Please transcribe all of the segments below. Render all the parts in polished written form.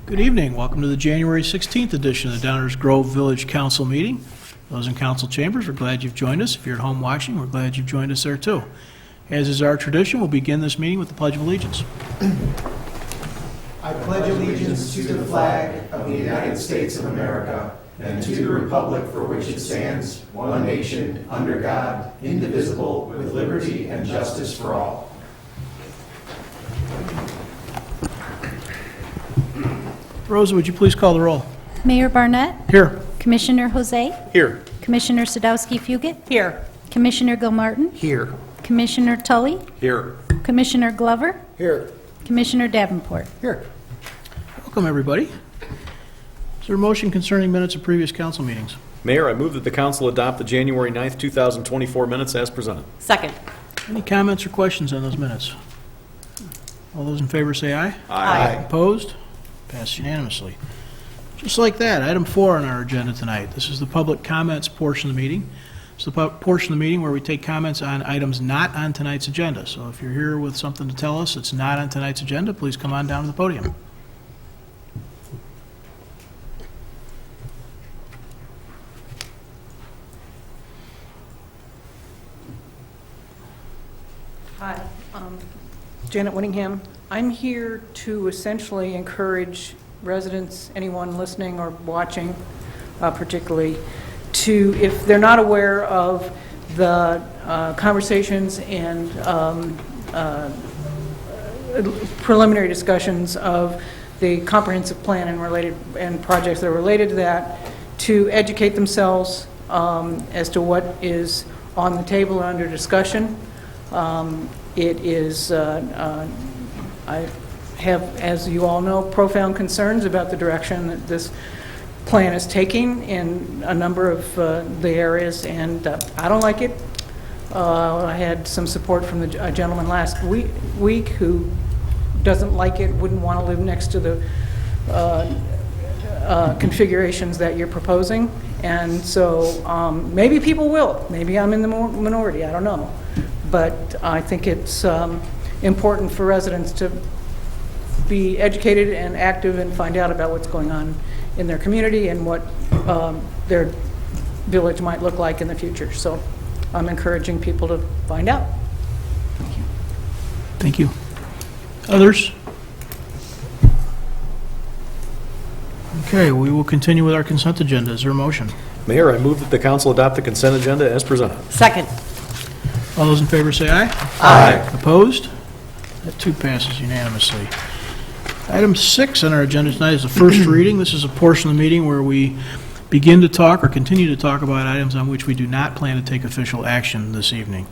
Good evening. Welcome to the January 16th edition of the Downers Grove Village Council meeting. Those in council chambers, we're glad you've joined us. If you're at home watching, we're glad you've joined us there too. As is our tradition, we'll begin this meeting with the Pledge of Allegiance. I pledge allegiance to the flag of the United States of America and to the republic for which it stands, one nation, under God, indivisible, with liberty and justice for all. Rosa, would you please call the roll? Mayor Barnett, Here. Commissioner Jose, Here. Commissioner Sadowski-Fugit, Here. Commissioner Gilmartin, Here. Commissioner Tully, Here. Commissioner Glover, Here. Commissioner Davenport. Here. Welcome, everybody. Is there a motion concerning minutes of previous council meetings? Mayor, I move that the council adopt the January 9th, 2024 minutes as presented. Second. Any comments or questions on those minutes? All those in favor say aye. Aye. Opposed? Passed unanimously. Just like that, item 4 on our agenda tonight. This is the public comments portion of the meeting. It's the portion of the meeting where we take comments on items not on tonight's agenda. So if you're here with something to tell us that's not on tonight's agenda, please come on down to the podium. Hi, Janet Winningham. I'm here to essentially encourage residents, anyone listening or watching particularly, to, if they're not aware of the conversations and preliminary discussions of the comprehensive plan and projects that are related to that, to educate themselves as to what is on the table and under discussion. It is, I have, as you all know, profound concerns about the direction that this plan is taking in a number of the areas, and I don't like it. I had some support from a gentleman last week who doesn't like it, wouldn't want to live next to the configurations that you're proposing, and so maybe people will. Maybe I'm in the minority, I don't know. But I think it's important for residents to be educated and active and find out about what's going on in their community and what their village might look like in the future. So I'm encouraging people to find out. Thank you. Others? Okay, we will continue with our consent agenda. Is there a motion? Mayor, I move that the council adopt the consent agenda as presented. Second. All those in favor say aye. Aye. Opposed? That too passes unanimously. Item 6 on our agenda tonight is the first reading. This is a portion of the meeting where we begin to talk or continue to talk about items on which we do not plan to take official action this evening.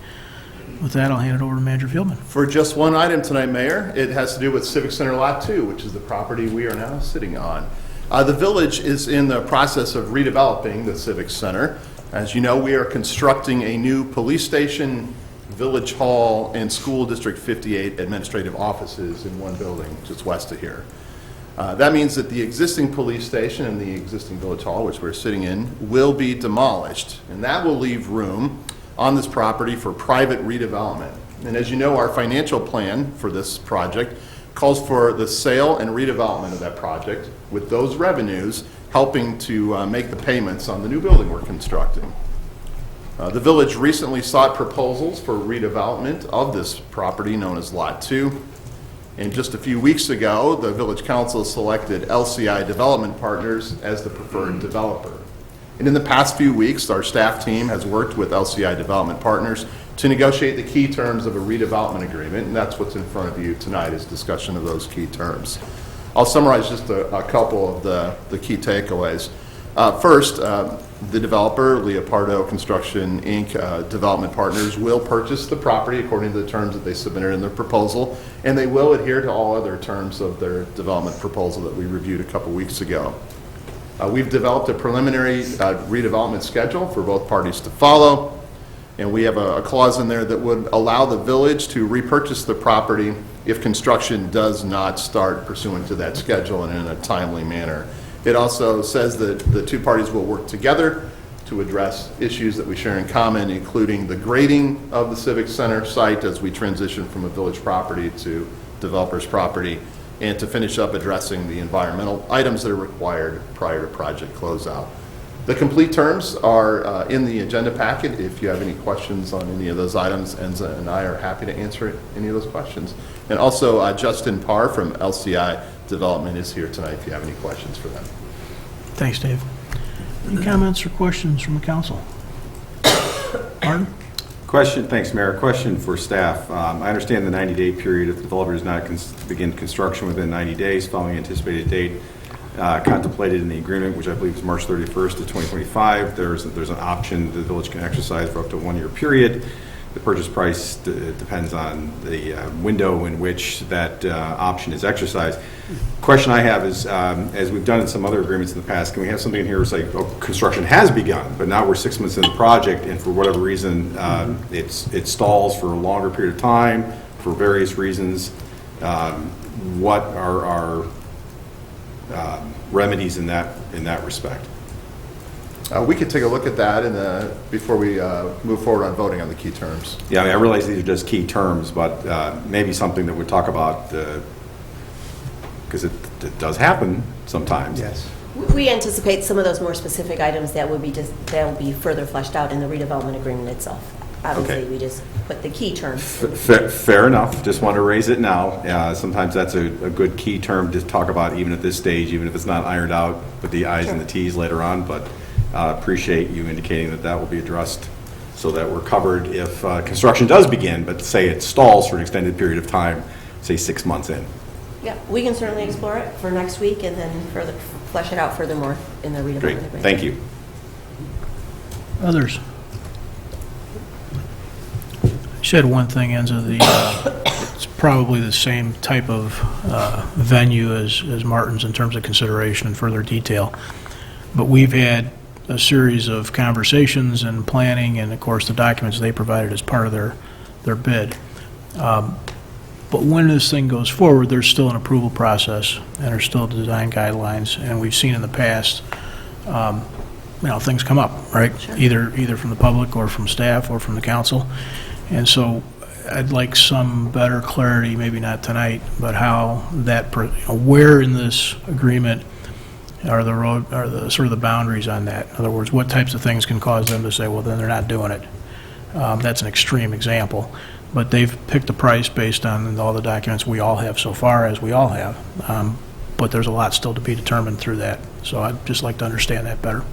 With that, I'll hand it over to Manager Fieldman. For just one item tonight, Mayor, it has to do with Civic Center Lot 2, which is the property we are now sitting on. The village is in the process of redeveloping the Civic Center. As you know, we are constructing a new police station, village hall, and school district 58 administrative offices in one building just west of here. That means that the existing police station and the existing village hall, which we're sitting in, will be demolished, and that will leave room on this property for private redevelopment. And as you know, our financial plan for this project calls for the sale and redevelopment of that project, with those revenues helping to make the payments on the new building we're constructing. The village recently sought proposals for redevelopment of this property known as Lot 2. And just a few weeks ago, the village council selected LCI Development Partners as the preferred developer. And in the past few weeks, our staff team has worked with LCI Development Partners to negotiate the key terms of a redevelopment agreement, and that's what's in front of you tonight, is discussion of those key terms. I'll summarize just a couple of the key takeaways. First, the developer, Leopardo Construction, Inc., Development Partners, will purchase the property according to the terms that they submitted in their proposal, and they will adhere to all other terms of their development proposal that we reviewed a couple weeks ago. We've developed a preliminary redevelopment schedule for both parties to follow, and we have a clause in there that would allow the village to repurchase the property if construction does not start pursuant to that schedule and in a timely manner. It also says that the two parties will work together to address issues that we share in common, including the grading of the Civic Center site as we transition from a village property to developer's property, and to finish up addressing the environmental items that are required prior to project closeout. The complete terms are in the agenda packet. If you have any questions on any of those items, Enza and I are happy to answer any of those questions. And also, Justin Parr from LCI Development is here tonight if you have any questions for them. Thanks, Dave. Any comments or questions from the council? Martin? Question, thanks, Mayor. Question for staff. I understand the 90-day period if the developer does not begin construction within 90 days following the anticipated date contemplated in the agreement, which I believe is March 31st of 2025. There's an option the village can exercise for up to a 1-year period. The purchase price depends on the window in which that option is exercised. Question I have is, as we've done in some other agreements in the past, can we have something in here say, oh, construction has begun, but now we're 6 months into the project, and for whatever reason, it stalls for a longer period of time for various reasons. What are our remedies in that respect? We could take a look at that before we move forward on voting on the key terms. Yeah, I mean, I realize these are just key terms, but maybe something that would talk about, because it does happen sometimes. Yes. We anticipate some of those more specific items that will be further fleshed out in the redevelopment agreement itself. Obviously, Okay. we just put the key terms. Fair enough. Just want to raise it now. Sometimes that's a good key term to talk about even at this stage, even if it's not ironed out, put the I's and the T's later on, but appreciate you indicating that will be addressed so that we're covered if construction does begin, but say it stalls for an extended period of time, say 6 months in. Yeah, we can certainly explore it for next week and then further flesh it out furthermore in the redevelopment Great. agreement. Thank you. Others? I said one thing, Enza, it's probably the same type of venue as Martin's in terms of consideration and further detail. But we've had a series of conversations and planning, and of course the documents they provided as part of their bid. But when this thing goes forward, there's still an approval process, and there's still design guidelines, and we've seen in the past, things come up, right? Sure. Either from the public or from staff or from the council. And so I'd like some better clarity, maybe not tonight, but how that, where in this agreement are the sort of the boundaries on that? In other words, what types of things can cause them to say, well, then they're not doing it? That's an extreme example, but they've picked a price based on all the documents we all have so far, as we all have. But there's a lot still to be determined through that. So I'd just like to understand that better.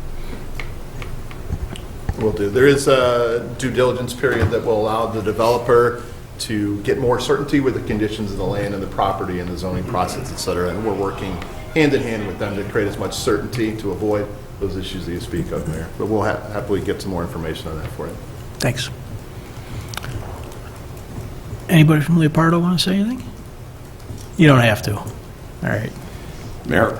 Will do. There is a due diligence period that will allow the developer to get more certainty with the conditions of the land and the property and the zoning process, et cetera, and we're working hand in hand with them to create as much certainty to avoid those issues that you speak of, Mayor. But we'll happily get some more information on that for you. Thanks. Anybody from Leopardo want to say anything? You don't have to. All right. Mayor,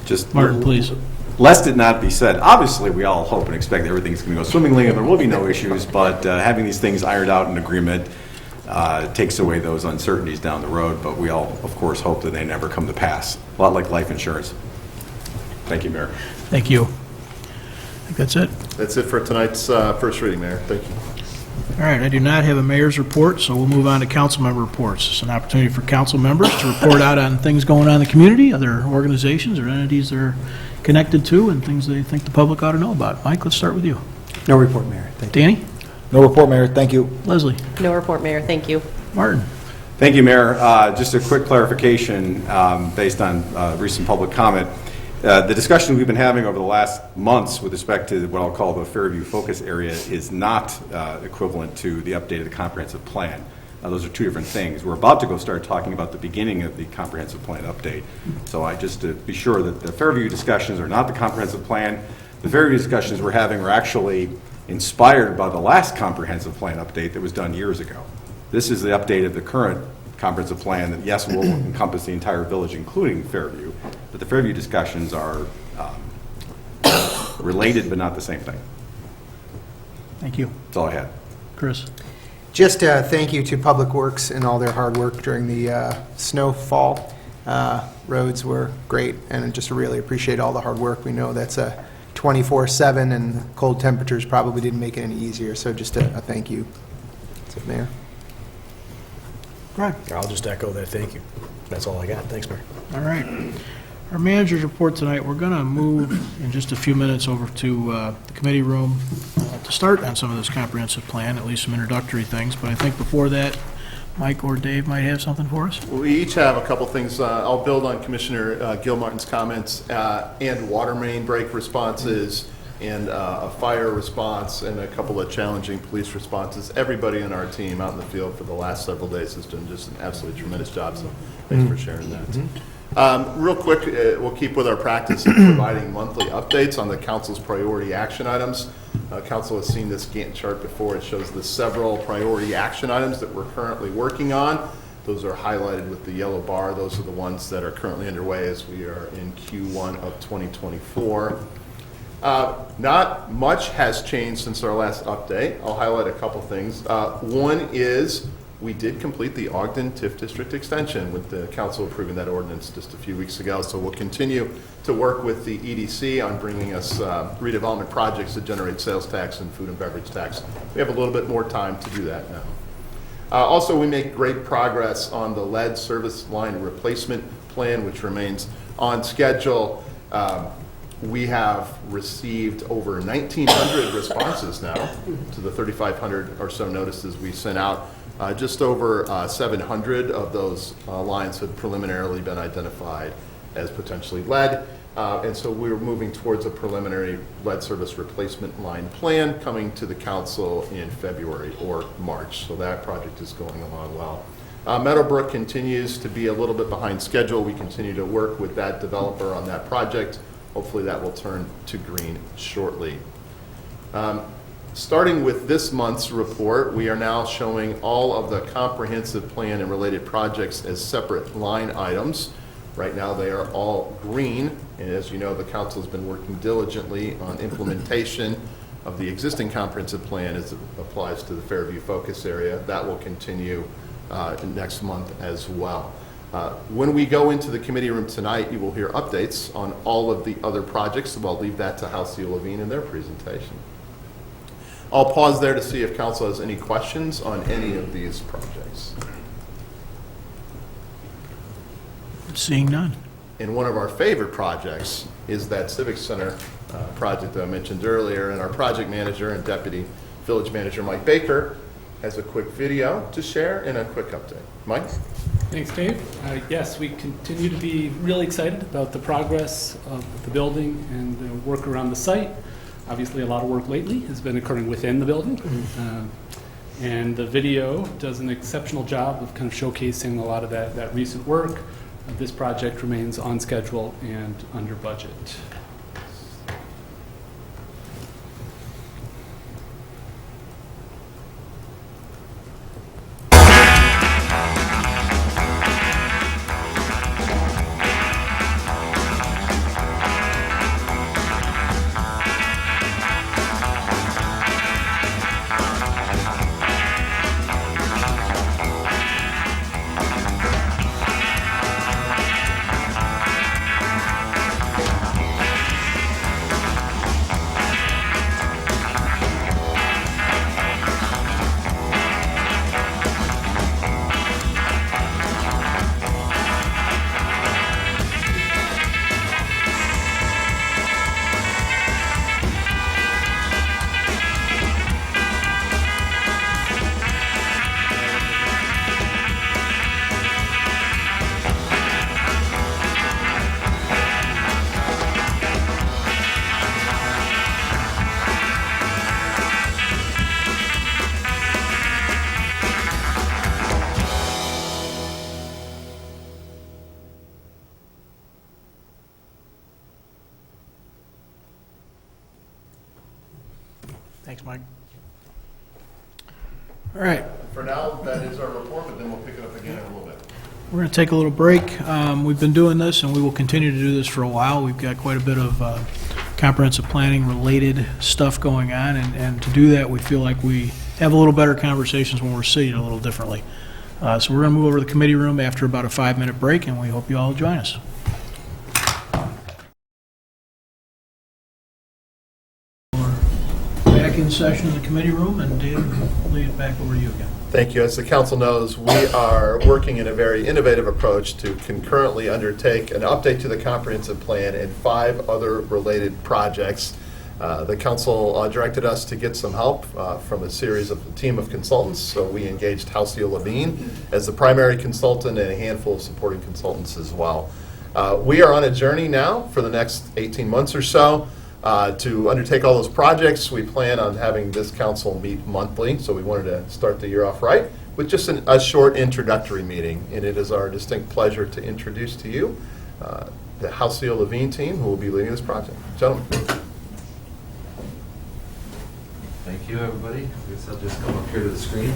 just Martin, please. lest it not be said, obviously we all hope and expect everything's going to go swimmingly and there will be no issues, but having these things ironed out in agreement takes away those uncertainties down the road, but we all, of course, hope that they never come to pass. A lot like life insurance. Thank you, Mayor. Thank you. I think that's it. That's it for tonight's first reading, Mayor. Thank you. All right, I do not have a mayor's report, so we'll move on to council member reports. It's an opportunity for council members to report out on things going on in the community, other organizations or entities they're connected to, and things they think the public ought to know about. Mike, let's start with you. No report, Mayor. Thank you. Danny? No report, Mayor. Thank you. Leslie? No report, Mayor. Thank you. Martin? Thank you, Mayor. Just a quick clarification based on recent public comment. The discussion we've been having over the last months with respect to what I'll call the Fairview focus area is not equivalent to the update of the comprehensive plan. Those are two different things. We're about to go start talking about the beginning of the comprehensive plan update. So just to be sure that the Fairview discussions are not the comprehensive plan. The Fairview discussions we're having are actually inspired by the last comprehensive plan update that was done years ago. This is the update of the current comprehensive plan that, yes, will encompass the entire village, including Fairview, but the Fairview discussions are related but not the same thing. Thank you. That's all I had. Chris? Just thank you to Public Works and all their hard work during the snowfall. Roads were great, and just really appreciate all the hard work. We know that's a 24/7, and cold temperatures probably didn't make it any easier, so just a thank you. That's it, Mayor. Greg? I'll just echo that, thank you. That's all I got. Thanks, Mayor. All right. Our manager's report tonight, we're going to move in just a few minutes over to the committee room to start on some of this comprehensive plan, at least some introductory things. But I think before that, Mike or Dave might have something for us. We each have a couple things. I'll build on Commissioner Gilmartin's comments and water main break responses and a fire response and a couple of challenging police responses. Everybody on our team out in the field for the last several days has done just an absolutely tremendous job, so thanks for sharing that. Real quick, we'll keep with our practice of providing monthly updates on the council's priority action items. Council has seen this Gantt chart before. It shows the several priority action items that we're currently working on. Those are highlighted with the yellow bar. Those are the ones that are currently underway as we are in Q1 of 2024. Not much has changed since our last update. I'll highlight a couple things. One is we did complete the Ogden TIF District extension with the council approving that ordinance just a few weeks ago. So we'll continue to work with the EDC on bringing us redevelopment projects that generate sales tax and food and beverage tax. We have a little bit more time to do that now. Also, we make great progress on the lead service line replacement plan, which remains on schedule. We have received over 1,900 responses now to the 3,500 or so notices we sent out. Just over 700 of those lines have preliminarily been identified as potentially lead. And so we're moving towards a preliminary lead service replacement line plan coming to the council in February or March. So that project is going along well. Meadowbrook continues to be a little bit behind schedule. We continue to work with that developer on that project. Hopefully that will turn to green shortly. Starting with this month's report, we are now showing all of the comprehensive plan and related projects as separate line items. Right now they are all green, and as you know, the council has been working diligently on implementation of the existing comprehensive plan as it applies to the Fairview focus area. That will continue next month as well. When we go into the committee room tonight, you will hear updates on all of the other projects, so I'll leave that to Halcyon Levine in their presentation. I'll pause there to see if council has any questions on any of these projects. Seeing none. And one of our favorite projects is that Civic Center project that I mentioned earlier, and our project manager and deputy village manager, Mike Baker, has a quick video to share and a quick update. Mike? Thanks, Dave. Yes, we continue to be really excited about the progress of the building and the work around the site. Obviously, a lot of work lately has been occurring within the building. And the video does an exceptional job of kind of showcasing a lot of that recent work. This project remains on schedule and under budget. Thanks, Mike. All right. For now, that is our report, but then we'll pick it up again in a little bit. We're going to take a little break. We've been doing this, and we will continue to do this for a while. We've got quite a bit of comprehensive planning-related stuff going on, and to do that, we feel like we have a little better conversations when we're sitting a little differently. So we're going to move over to the committee room after about a 5-minute break, and we hope you all join us. Back back in session in the committee room, and David, I'll leave it back over to you again. Thank you. As the council knows, we are working in a very innovative approach to concurrently undertake an update to the comprehensive plan and 5 other related projects. The council directed us to get some help from a team of consultants, so we engaged Halcyon Levine as the primary consultant and a handful of supporting consultants as well. We are on a journey now for the next 18 months or so to undertake all those projects. We plan on having this council meet monthly, so we wanted to start the year off right with just a short introductory meeting, and it is our distinct pleasure to introduce to you the Halcyon Levine team who will be leading this project. Gentlemen. Thank you, everybody. I guess I'll just come up here to the screen.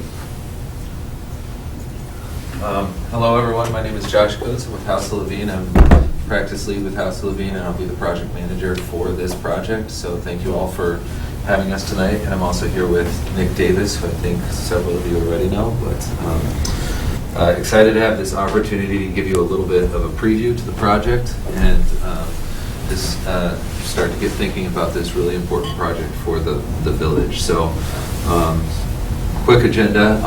Hello, everyone. My name is Josh Coates. I'm with Halcyon Levine. I'm practice lead with Halcyon Levine, and I'll be the project manager for this project. So thank you all for having us tonight. And I'm also here with Nick Davis, who I think several of you already know. But excited to have this opportunity to give you a little bit of a preview to the project and just start to get thinking about this really important project for the village. So quick agenda.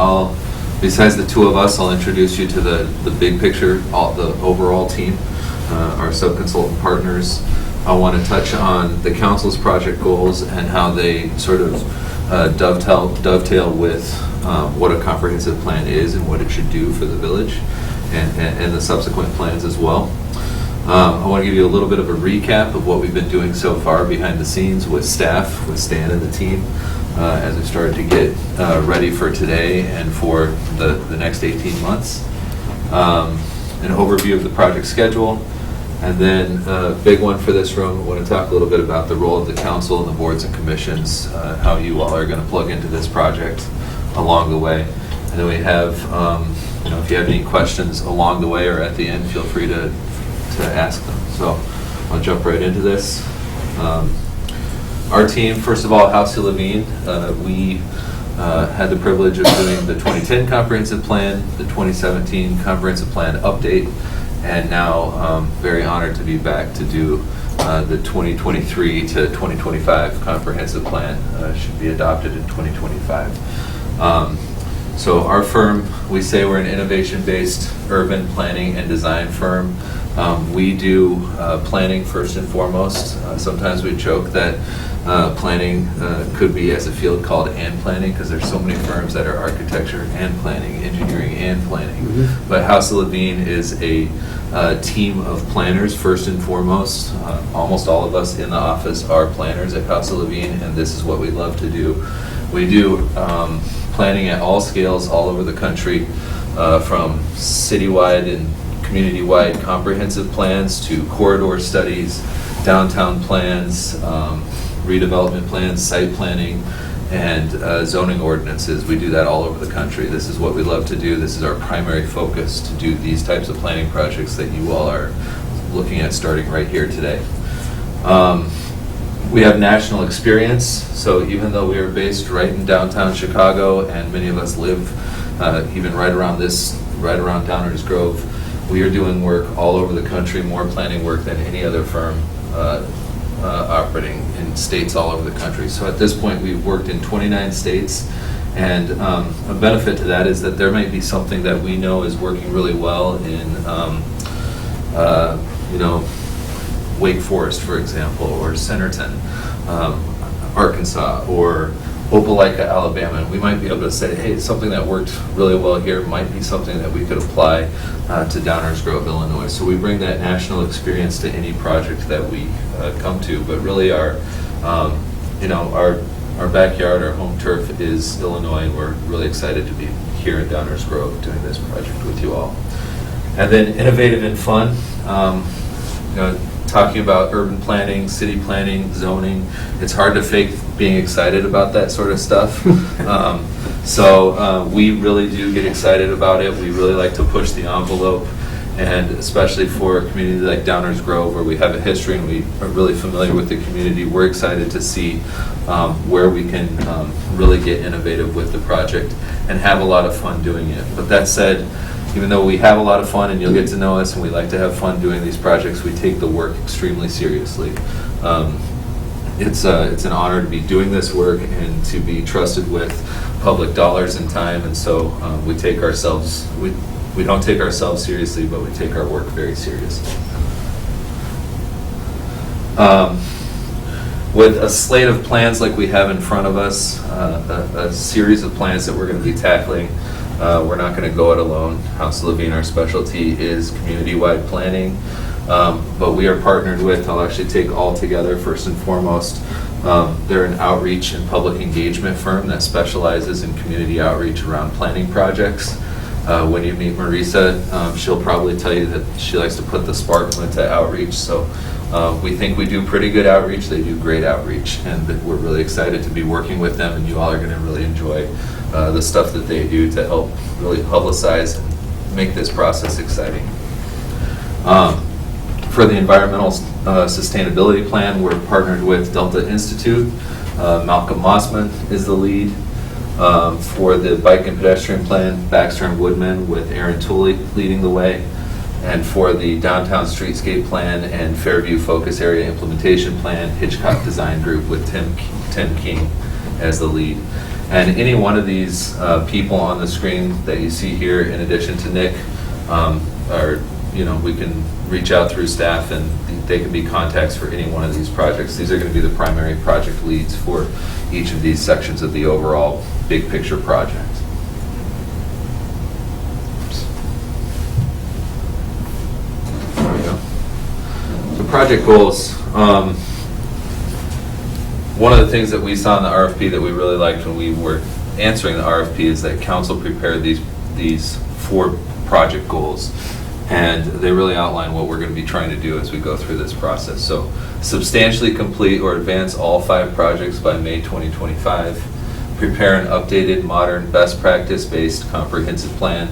Besides the two of us, I'll introduce you to the big picture, the overall team, our sub-consultant partners. I want to touch on the council's project goals and how they sort of dovetail with what a comprehensive plan is and what it should do for the village and the subsequent plans as well. I want to give you a little bit of a recap of what we've been doing so far behind the scenes with staff, with Stan and the team, as we started to get ready for today and for the next 18 months. An overview of the project schedule, and then a big one for this room, I want to talk a little bit about the role of the council and the boards and commissions, how you all are going to plug into this project along the way. And then we have, if you have any questions along the way or at the end, feel free to ask them. So I'll jump right into this. Our team, first of all, Halcyon Levine, we had the privilege of doing the 2010 comprehensive plan, the 2017 comprehensive plan update, and now very honored to be back to do the 2023 to 2025 comprehensive plan. Should be adopted in 2025. So our firm, we say we're an innovation-based urban planning and design firm. We do planning first and foremost. Sometimes we joke that planning could be as a field called and planning, because there's so many firms that are architecture and planning, engineering and planning. Mm-hmm. But Halcyon Levine is a team of planners first and foremost. Almost all of us in the office are planners at Halcyon Levine, and this is what we love to do. We do planning at all scales all over the country, from citywide and community-wide comprehensive plans to corridor studies, downtown plans, redevelopment plans, site planning, and zoning ordinances. We do that all over the country. This is what we love to do. This is our primary focus, to do these types of planning projects that you all are looking at starting right here today. We have national experience, so even though we are based right in downtown Chicago, and many of us live even right around Downers Grove, we are doing work all over the country, more planning work than any other firm operating in states all over the country. So at this point, we've worked in 29 states, and a benefit to that is that there might be something that we know is working really well in, Wake Forest, for example, or Centerton, Arkansas, or Opelika, Alabama, and we might be able to say, hey, something that worked really well here might be something that we could apply to Downers Grove, Illinois. So we bring that national experience to any project that we come to. But really, our backyard, our home turf is Illinois, and we're really excited to be here in Downers Grove doing this project with you all. And then innovative and fun. Talking about urban planning, city planning, zoning, it's hard to fake being excited about that sort of stuff. So we really do get excited about it. We really like to push the envelope, and especially for a community like Downers Grove, where we have a history and we are really familiar with the community, we're excited to see where we can really get innovative with the project and have a lot of fun doing it. But that said, even though we have a lot of fun, and you'll get to know us, and we like to have fun doing these projects, we take the work extremely seriously. it's an honor to be doing this work and to be trusted with public dollars and time, and so we don't take ourselves seriously, but we take our work very seriously. With a slate of plans like we have in front of us, a series of plans that we're going to be tackling, we're not going to go it alone. House Levine, our specialty is community-wide planning, but we are partnered with, I'll actually take all together first and foremost, they're an outreach and public engagement firm that specializes in community outreach around planning projects. When you meet Marisa, she'll probably tell you that she likes to put the sparkle into outreach, so we think we do pretty good outreach. They do great outreach, and we're really excited to be working with them, and you all are going to really enjoy the stuff that they do to help really publicize and make this process exciting. For the environmental sustainability plan, we're partnered with Delta Institute. Malcolm Mossman is the lead. For the bike and pedestrian plan, Baxter and Woodman with Aaron Tooley leading the way. And for the downtown streetscape plan and Fairview focus area implementation plan, Hitchcock Design Group with Tim King as the lead. And any one of these people on the screen that you see here, in addition to Nick, we can reach out through staff and they can be contacts for any one of these projects. These are going to be the primary project leads for each of these sections of the overall big picture project. There we go. So project goals. One of the things that we saw in the RFP that we really liked when we were answering the RFP is that council prepared these 4 project goals. And they really outline what we're going to be trying to do as we go through this process. So substantially complete or advance all 5 projects by May 2025. Prepare an updated, modern, best practice-based comprehensive plan.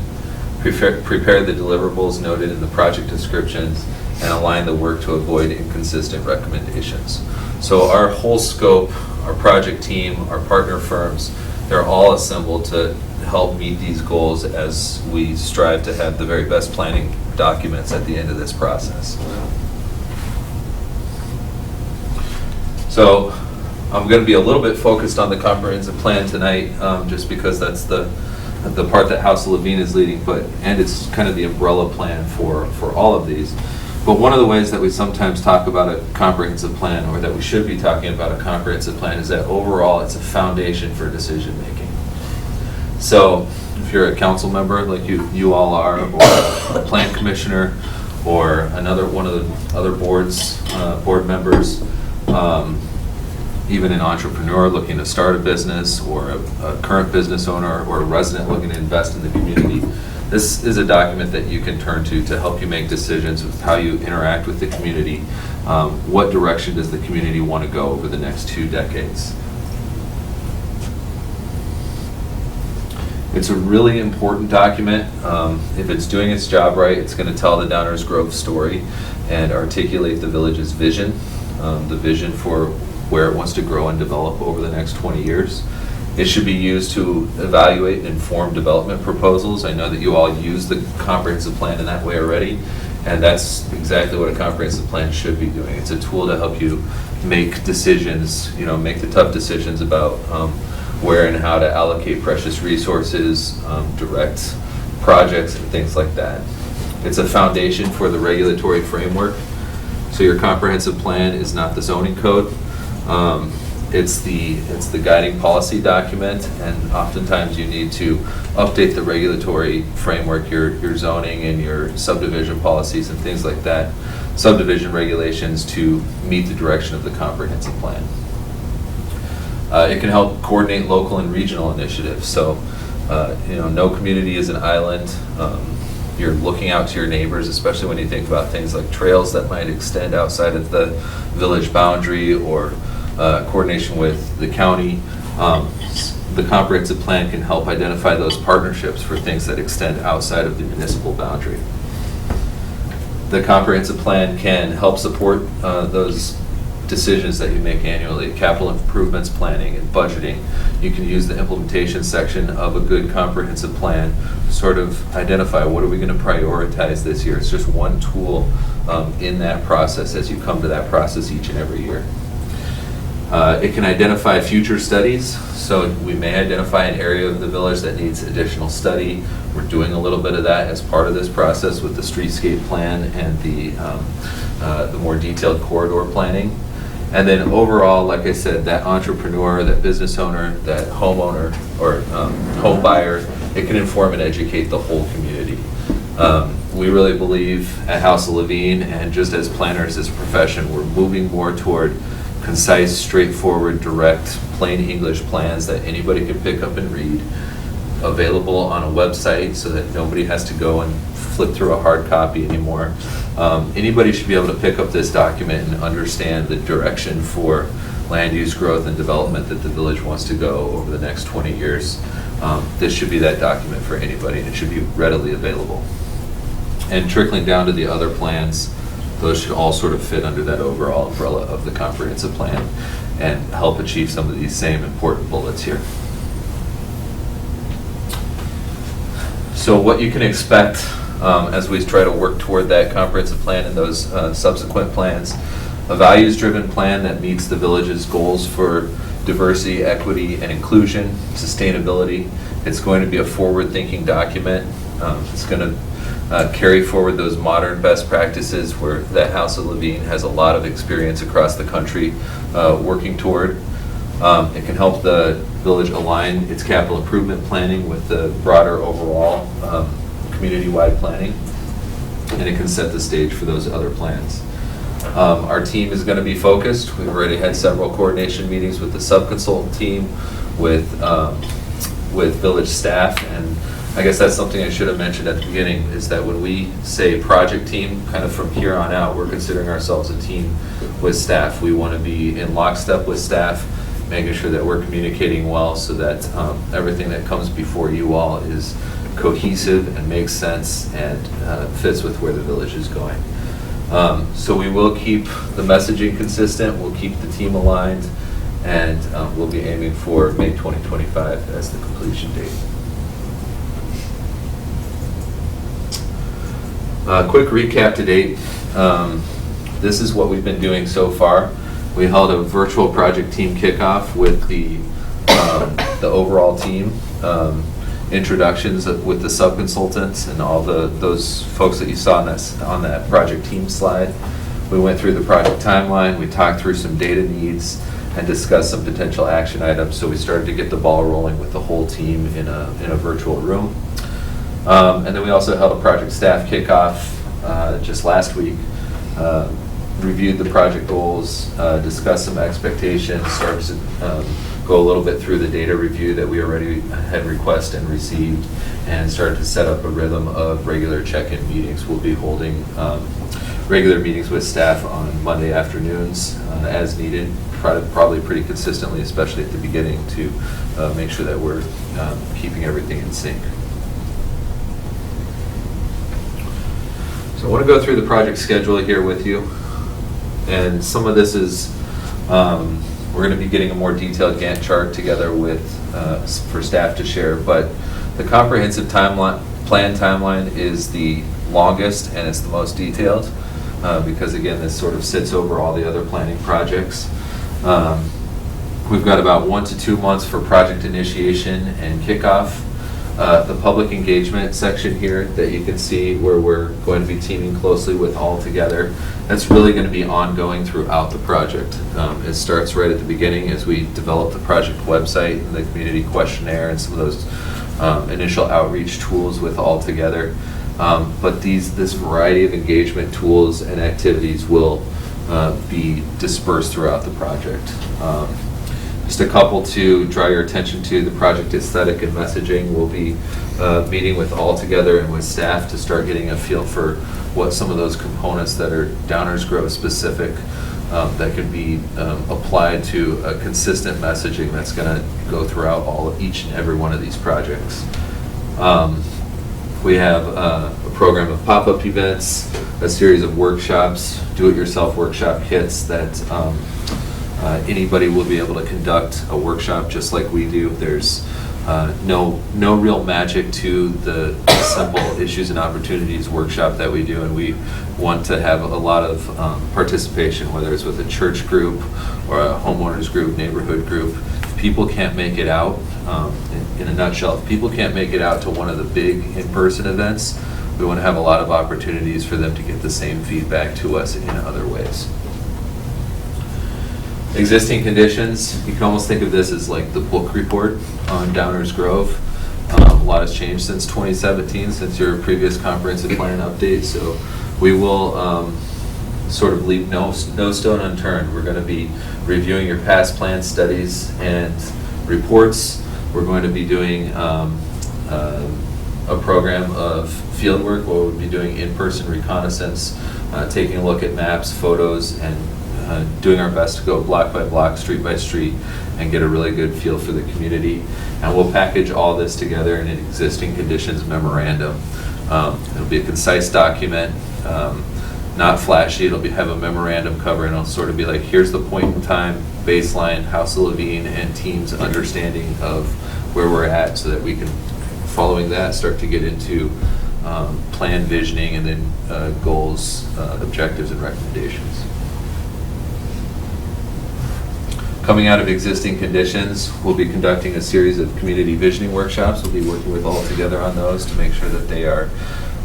Prepare the deliverables noted in the project descriptions and align the work to avoid inconsistent recommendations. So our whole scope, our project team, our partner firms, they're all assembled to help meet these goals as we strive to have the very best planning documents at the end of this process. So I'm going to be a little bit focused on the comprehensive plan tonight, just because that's the part that House of Levine is leading, and it's kind of the umbrella plan for all of these. But one of the ways that we sometimes talk about a comprehensive plan, or that we should be talking about a comprehensive plan, is that overall it's a foundation for decision making. So if you're a council member like you all are, or a plan commissioner, or another one of the other board members, even an entrepreneur looking to start a business, or a current business owner, or a resident looking to invest in the community, this is a document that you can turn to help you make decisions with how you interact with the community. What direction does the community want to go over the next 2 decades? It's a really important document. If it's doing its job right, it's going to tell the Downers Grove story and articulate the village's vision, the vision for where it wants to grow and develop over the next 20 years. It should be used to evaluate and inform development proposals. I know that you all use the comprehensive plan in that way already, and that's exactly what a comprehensive plan should be doing. It's a tool to help you make decisions, make the tough decisions about where and how to allocate precious resources, direct projects, and things like that. It's a foundation for the regulatory framework. So your comprehensive plan is not the zoning code. It's the guiding policy document, and oftentimes you need to update the regulatory framework, your zoning and your subdivision policies and things like that, subdivision regulations, to meet the direction of the comprehensive plan. It can help coordinate local and regional initiatives. So, no community is an island. You're looking out to your neighbors, especially when you think about things like trails that might extend outside of the village boundary, or coordination with the county. The comprehensive plan can help identify those partnerships for things that extend outside of the municipal boundary. The comprehensive plan can help support those decisions that you make annually, capital improvements planning and budgeting. You can use the implementation section of a good comprehensive plan to sort of identify what are we going to prioritize this year. It's just one tool in that process as you come to that process each and every year. It can identify future studies, so we may identify an area of the village that needs additional study. We're doing a little bit of that as part of this process with the streetscape plan and the more detailed corridor planning. And then overall, like I said, that entrepreneur, that business owner, that homeowner, or home buyer, it can inform and educate the whole community. We really believe at House of Levine, and just as planners as a profession, we're moving more toward concise, straightforward, direct, plain English plans that anybody can pick up and read, available on a website so that nobody has to go and flip through a hard copy anymore. Anybody should be able to pick up this document and understand the direction for land use growth and development that the village wants to go over the next 20 years. This should be that document for anybody, and it should be readily available. And trickling down to the other plans, those should all sort of fit under that overall umbrella of the comprehensive plan and help achieve some of these same important bullets here. So what you can expect as we try to work toward that comprehensive plan and those subsequent plans: a values-driven plan that meets the village's goals for diversity, equity, and inclusion, sustainability. It's going to be a forward-thinking document. It's going to carry forward those modern best practices where the House of Levine has a lot of experience across the country working toward. It can help the village align its capital improvement planning with the broader overall community-wide planning, and it can set the stage for those other plans. Our team is going to be focused. We've already had several coordination meetings with the sub-consultant team, with village staff, and I guess that's something I should have mentioned at the beginning, is that when we say project team, kind of from here on out, we're considering ourselves a team with staff. We want to be in lockstep with staff, making sure that we're communicating well so that everything that comes before you all is cohesive and makes sense and fits with where the village is going. So we will keep the messaging consistent, we'll keep the team aligned, and we'll be aiming for May 2025 as the completion date. Quick recap to date. This is what we've been doing so far. We held a virtual project team kickoff with the overall team, introductions with the sub-consultants and all those folks that you saw on that project team slide. We went through the project timeline, we talked through some data needs, and discussed some potential action items. So we started to get the ball rolling with the whole team in a virtual room. And then we also held a project staff kickoff just last week, reviewed the project goals, discussed some expectations, started to go a little bit through the data review that we already had requested and received, and started to set up a rhythm of regular check-in meetings. We'll be holding regular meetings with staff on Monday afternoons as needed, probably pretty consistently, especially at the beginning, to make sure that we're keeping everything in sync. So I want to go through the project schedule here with you, and some of this is we're going to be getting a more detailed Gantt chart together with for staff to share, but the comprehensive plan timeline is the longest and it's the most detailed because again this sort of sits over all the other planning projects. We've got about 1 to 2 months for project initiation and kickoff. The public engagement section here that you can see where we're going to be teaming closely with All Together, that's really going to be ongoing throughout the project. It starts right at the beginning as we develop the project website and the community questionnaire and some of those initial outreach tools with All Together. But this variety of engagement tools and activities will be dispersed throughout the project. Just a couple to draw your attention to: the project aesthetic and messaging. We'll be meeting with All Together and with staff to start getting a feel for what some of those components that are Downers Grove specific that can be applied to a consistent messaging that's going to go throughout each and every one of these projects. We have a program of pop-up events, a series of workshops, do-it-yourself workshop kits that anybody will be able to conduct a workshop just like we do. There's no real magic to the simple issues and opportunities workshop that we do, and we want to have a lot of participation, whether it's with a church group or a homeowners group, neighborhood group. If people can't make it out, in a nutshell, if people can't make it out to one of the big in-person events, we want to have a lot of opportunities for them to get the same feedback to us in other ways. Existing conditions, you can almost think of this as like the book report on Downers Grove. A lot has changed since 2017, since your previous comprehensive plan update, so we will sort of leave no stone unturned. We're going to be reviewing your past plan studies and reports. We're going to be doing a program of field work where we'll be doing in-person reconnaissance, taking a look at maps, photos, and doing our best to go block by block, street by street, and get a really good feel for the community. And we'll package all this together in an existing conditions memorandum. It'll be a concise document, not flashy. It'll have a memorandum cover, and it'll sort of be like, here's the point in time, baseline, House of Levine and team's understanding of where we're at, so that we can, following that, start to get into plan visioning and then goals, objectives, and recommendations. Coming out of existing conditions, we'll be conducting a series of community visioning workshops. We'll be working with all together on those to make sure that they are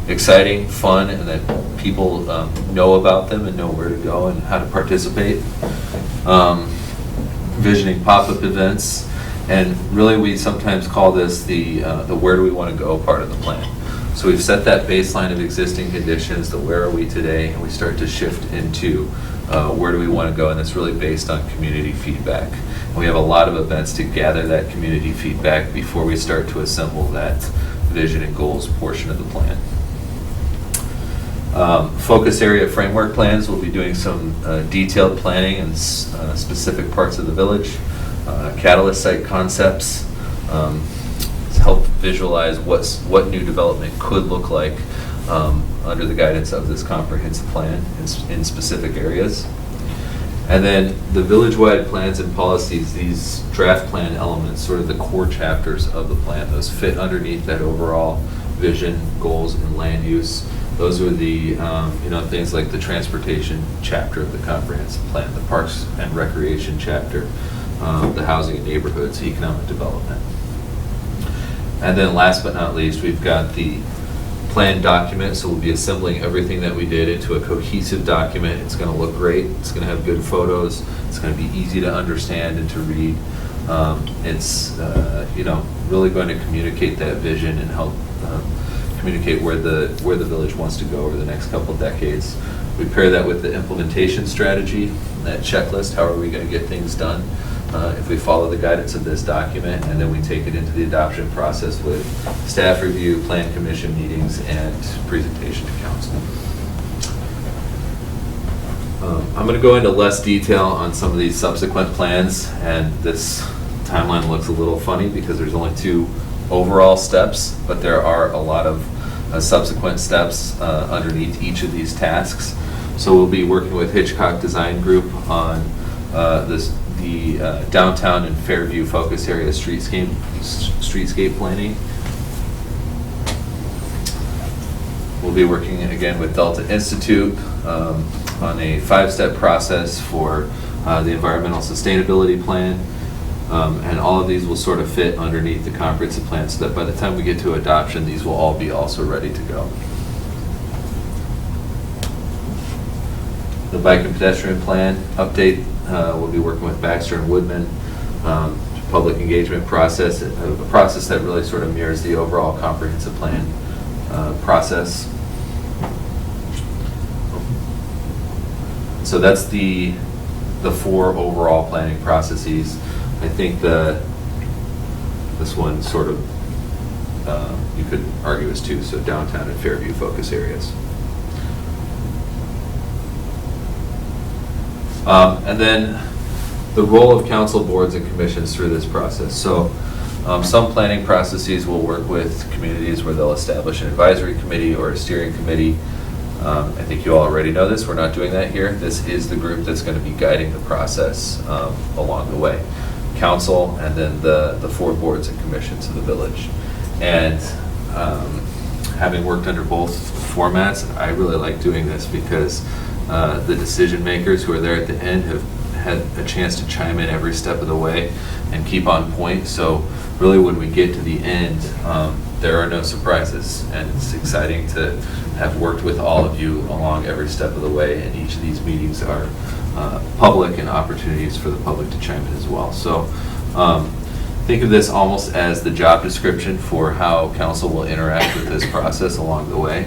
exciting, fun, and that people know about them and know where to go and how to participate. Visioning pop-up events, and really we sometimes call this the where do we want to go part of the plan. So we've set that baseline of existing conditions, the where are we today, and we start to shift into where do we want to go, and it's really based on community feedback. And we have a lot of events to gather that community feedback before we start to assemble that vision and goals portion of the plan. Focus area framework plans, we'll be doing some detailed planning in specific parts of the village. Catalyst site concepts, help visualize what new development could look like under the guidance of this comprehensive plan in specific areas. And then the village-wide plans and policies, these draft plan elements, sort of the core chapters of the plan, those fit underneath that overall vision, goals, and land use. Those are the things like the transportation chapter of the comprehensive plan, the parks and recreation chapter, the housing and neighborhoods, economic development. And then last but not least, we've got the plan document, so we'll be assembling everything that we did into a cohesive document. It's going to look great. It's going to have good photos. It's going to be easy to understand and to read. It's really going to communicate that vision and help communicate where the village wants to go over the next couple decades. We pair that with the implementation strategy, that checklist. How are we going to get things done if we follow the guidance of this document, and then we take it into the adoption process with staff review, plan commission meetings, and presentation to council. I'm going to go into less detail on some of these subsequent plans, and this timeline looks a little funny because there's only 2 overall steps, but there are a lot of subsequent steps underneath each of these tasks. So we'll be working with Hitchcock Design Group on the downtown and Fairview focus area streetscape planning. We'll be working again with Delta Institute on a 5-step process for the environmental sustainability plan. And all of these will sort of fit underneath the comprehensive plan, so that by the time we get to adoption, these will all be also ready to go. The bike and pedestrian plan update, we'll be working with Baxter and Woodman. Public engagement process, a process that really sort of mirrors the overall comprehensive plan process. So that's the 4 overall planning processes. I think this one sort of, you could argue is 2, so downtown and Fairview focus areas. And then the role of council boards and commissions through this process. So some planning processes will work with communities where they'll establish an advisory committee or a steering committee. I think you all already know this. We're not doing that here. This is the group that's going to be guiding the process along the way. council, and then the 4 boards and commissions of the village. And having worked under both formats, I really like doing this because the decision makers who are there at the end have had a chance to chime in every step of the way and keep on point. So really when we get to the end, there are no surprises, and it's exciting to have worked with all of you along every step of the way, and each of these meetings are public and opportunities for the public to chime in as well. So think of this almost as the job description for how council will interact with this process along the way.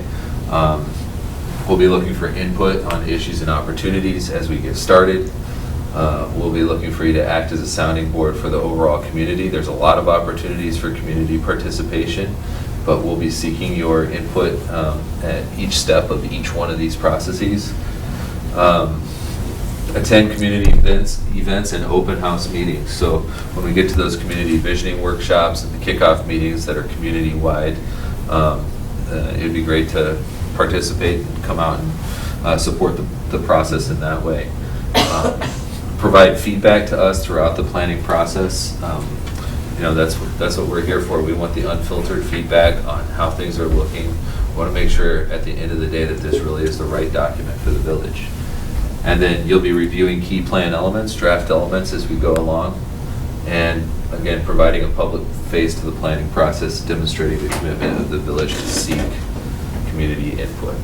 We'll be looking for input on issues and opportunities as we get started. We'll be looking for you to act as a sounding board for the overall community. There's a lot of opportunities for community participation, but we'll be seeking your input at each step of each one of these processes. Attend community events and open house meetings. So when we get to those community visioning workshops and the kickoff meetings that are community-wide, it'd be great to participate and come out and support the process in that way. Provide feedback to us throughout the planning process. That's what we're here for. We want the unfiltered feedback on how things are looking. We want to make sure at the end of the day that this really is the right document for the village. And then you'll be reviewing key plan elements, draft elements as we go along. And again, providing a public face to the planning process, demonstrating the commitment of the village to seek community input.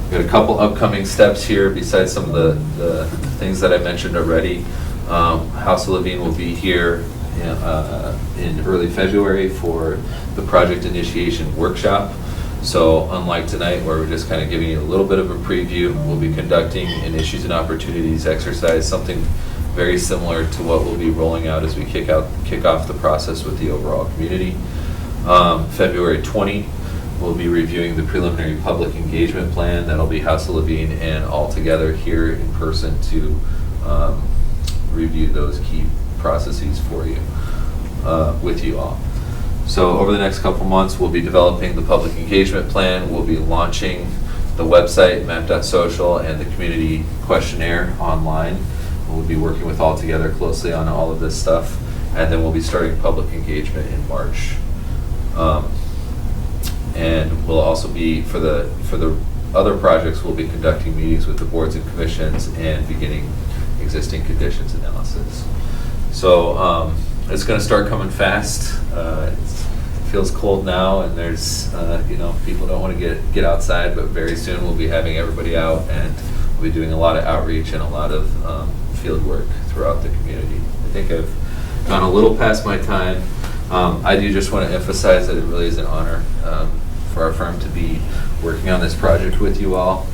We've got a couple upcoming steps here besides some of the things that I mentioned already. House of Levine will be here in early February for the project initiation workshop. So unlike tonight where we're just kind of giving you a little bit of a preview, we'll be conducting an issues and opportunities exercise, something very similar to what we'll be rolling out as we kick off the process with the overall community. February 20, we'll be reviewing the preliminary public engagement plan. That'll be House of Levine and all together here in person to review those key processes for you, with you all. So over the next couple months, we'll be developing the public engagement plan. We'll be launching the website, map.social, and the community questionnaire online. We'll be working with All Together closely on all of this stuff. And then we'll be starting public engagement in March. And we'll also be, for the other projects, we'll be conducting meetings with the boards and commissions and beginning existing conditions analysis. So it's going to start coming fast. It feels cold now, and there's, people don't want to get outside, but very soon we'll be having everybody out, and we'll be doing a lot of outreach and a lot of field work throughout the community. I think I've gone a little past my time. I do just want to emphasize that it really is an honor for our firm to be working on this project with you all.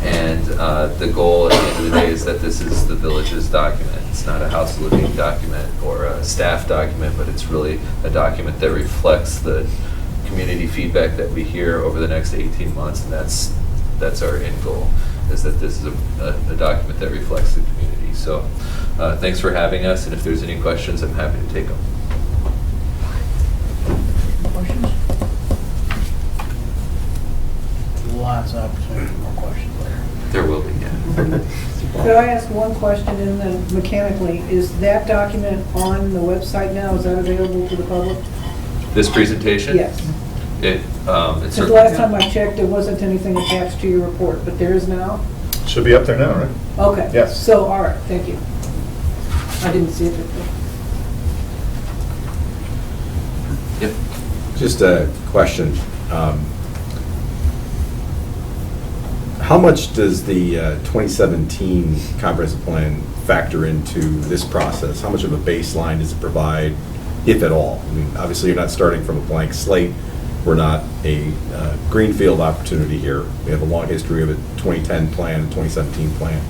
And the goal at the end of the day is that this is the village's document. It's not a House of Levine document or a staff document, but it's really a document that reflects the community feedback that we hear over the next 18 months. And that's our end goal, is that this is a document that reflects the community. So thanks for having us. And if there's any questions, I'm happy to take them. Questions? Lots of opportunity for more questions later. There will be, yeah. Could I ask one question, and then mechanically, is that document on the website now? Is that available to the public? This presentation? Yes. It's Because last time I checked, there wasn't anything attached to your report, but there is now? Should be up there now, right? Okay. Yes. So, all right, thank you. I didn't see it before. Yep. Just a question. How much does the 2017 comprehensive plan factor into this process? How much of a baseline does it provide, if at all? I mean, obviously you're not starting from a blank slate. We're not a greenfield opportunity here. We have a long history of a 2010 plan, a 2017 plan.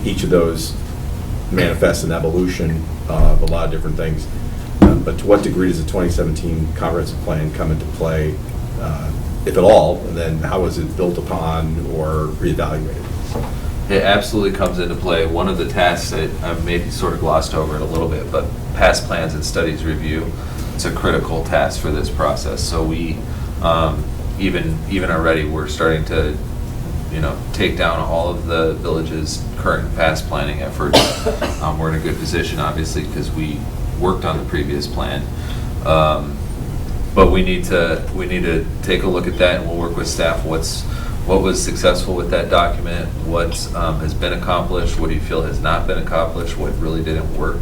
Each of those manifests an evolution of a lot of different things. But to what degree does the 2017 comprehensive plan come into play, if at all, and then how is it built upon or reevaluated? It absolutely comes into play. One of the tasks that I've maybe sort of glossed over it a little bit, but past plans and studies review, it's a critical task for this process. So we, even already, we're starting to take down all of the village's current and past planning efforts. We're in a good position, obviously, because we worked on the previous plan. But we need to take a look at that, and we'll work with staff. What was successful with that document? What has been accomplished? What do you feel has not been accomplished? What really didn't work?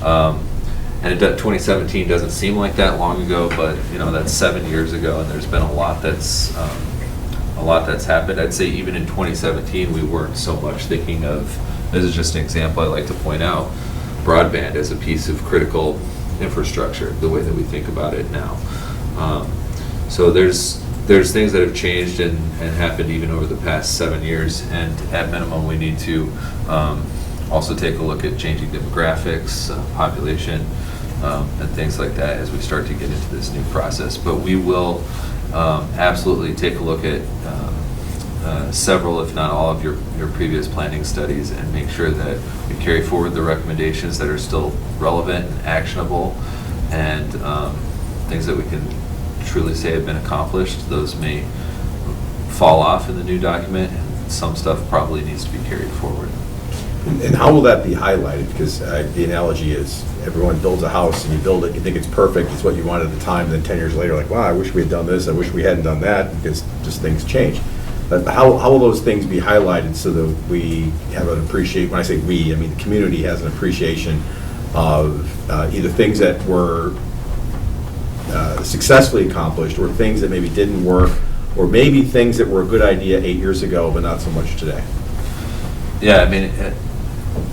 And 2017 doesn't seem like that long ago, but that's 7 years ago, and there's been a lot that's happened. I'd say even in 2017, we weren't so much thinking of. This is just an example I like to point out: broadband as a piece of critical infrastructure, the way that we think about it now. So there's things that have changed and happened even over the past 7 years, and at minimum we need to also take a look at changing demographics, population, and things like that as we start to get into this new process. But we will absolutely take a look at several, if not all, of your previous planning studies and make sure that we carry forward the recommendations that are still relevant and actionable, and things that we can truly say have been accomplished. Those may fall off in the new document, and some stuff probably needs to be carried forward. And how will that be highlighted? Because the analogy is everyone builds a house and you build it, you think it's perfect, it's what you wanted at the time, and then 10 years later, like, wow, I wish we had done this, I wish we hadn't done that, because just things change. But how will those things be highlighted so that we have an appreciation? When I say we, I mean the community has an appreciation of either things that were successfully accomplished, or things that maybe didn't work, or maybe things that were a good idea 8 years ago but not so much today. Yeah, I mean,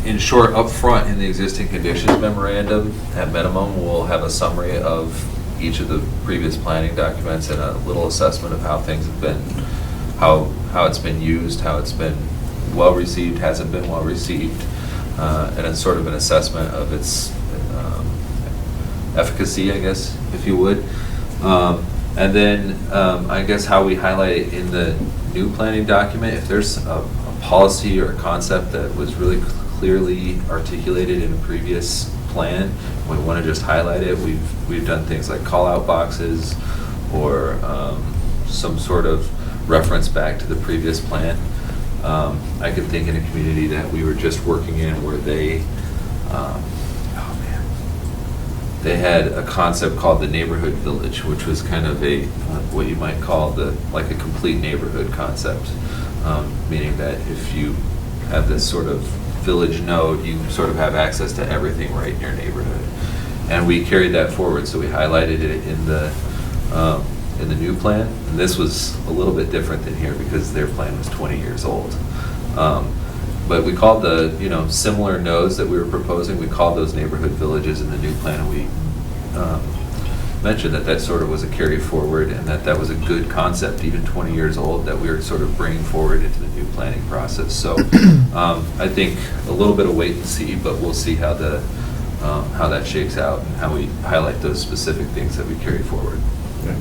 in short, up front in the existing conditions memorandum, at minimum, we'll have a summary of each of the previous planning documents and a little assessment of how things have been, how it's been used, how it's been well received, hasn't been well received, and it's sort of an assessment of its efficacy, I guess, if you would. And then I guess how we highlight it in the new planning document, if there's a policy or a concept that was really clearly articulated in a previous plan, we want to just highlight it. We've done things like call-out boxes or some sort of reference back to the previous plan. I could think in a community that we were just working in where they they had a concept called the neighborhood village, which was kind of a what you might call like a complete neighborhood concept, meaning that if you have this sort of village node, you sort of have access to everything right in your neighborhood. And we carried that forward, so we highlighted it in the new plan. And this was a little bit different than here because their plan was 20 years old. But we called the similar nodes that we were proposing, we called those neighborhood villages in the new plan, and we mentioned that sort of was a carry forward, and that was a good concept, even 20 years old, that we were sort of bringing forward into the new planning process. So I think a little bit of wait and see, but we'll see how that shakes out and how we highlight those specific things that we carry forward.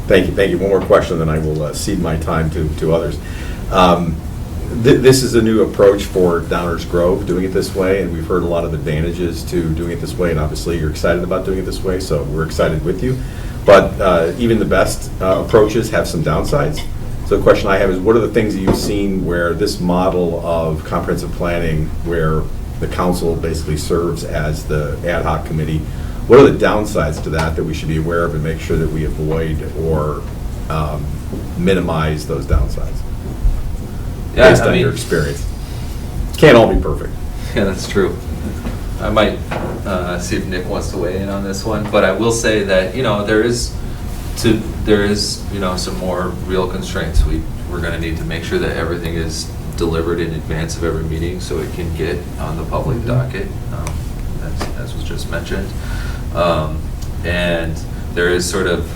Thank you. One more question, then I will cede my time to others. This is a new approach for Downers Grove, doing it this way, and we've heard a lot of advantages to doing it this way, and obviously you're excited about doing it this way, so we're excited with you. But even the best approaches have some downsides. So the question I have is, what are the things that you've seen where this model of comprehensive planning, where the council basically serves as the ad hoc committee, what are the downsides to that we should be aware of and make sure that we avoid or minimize those downsides? Yeah, based on your experience. Can't all be perfect. Yeah, that's true. I might see if Nick wants to weigh in on this one, but I will say that there is some more real constraints. We're going to need to make sure that everything is delivered in advance of every meeting so it can get on the public docket, as was just mentioned. And there is sort of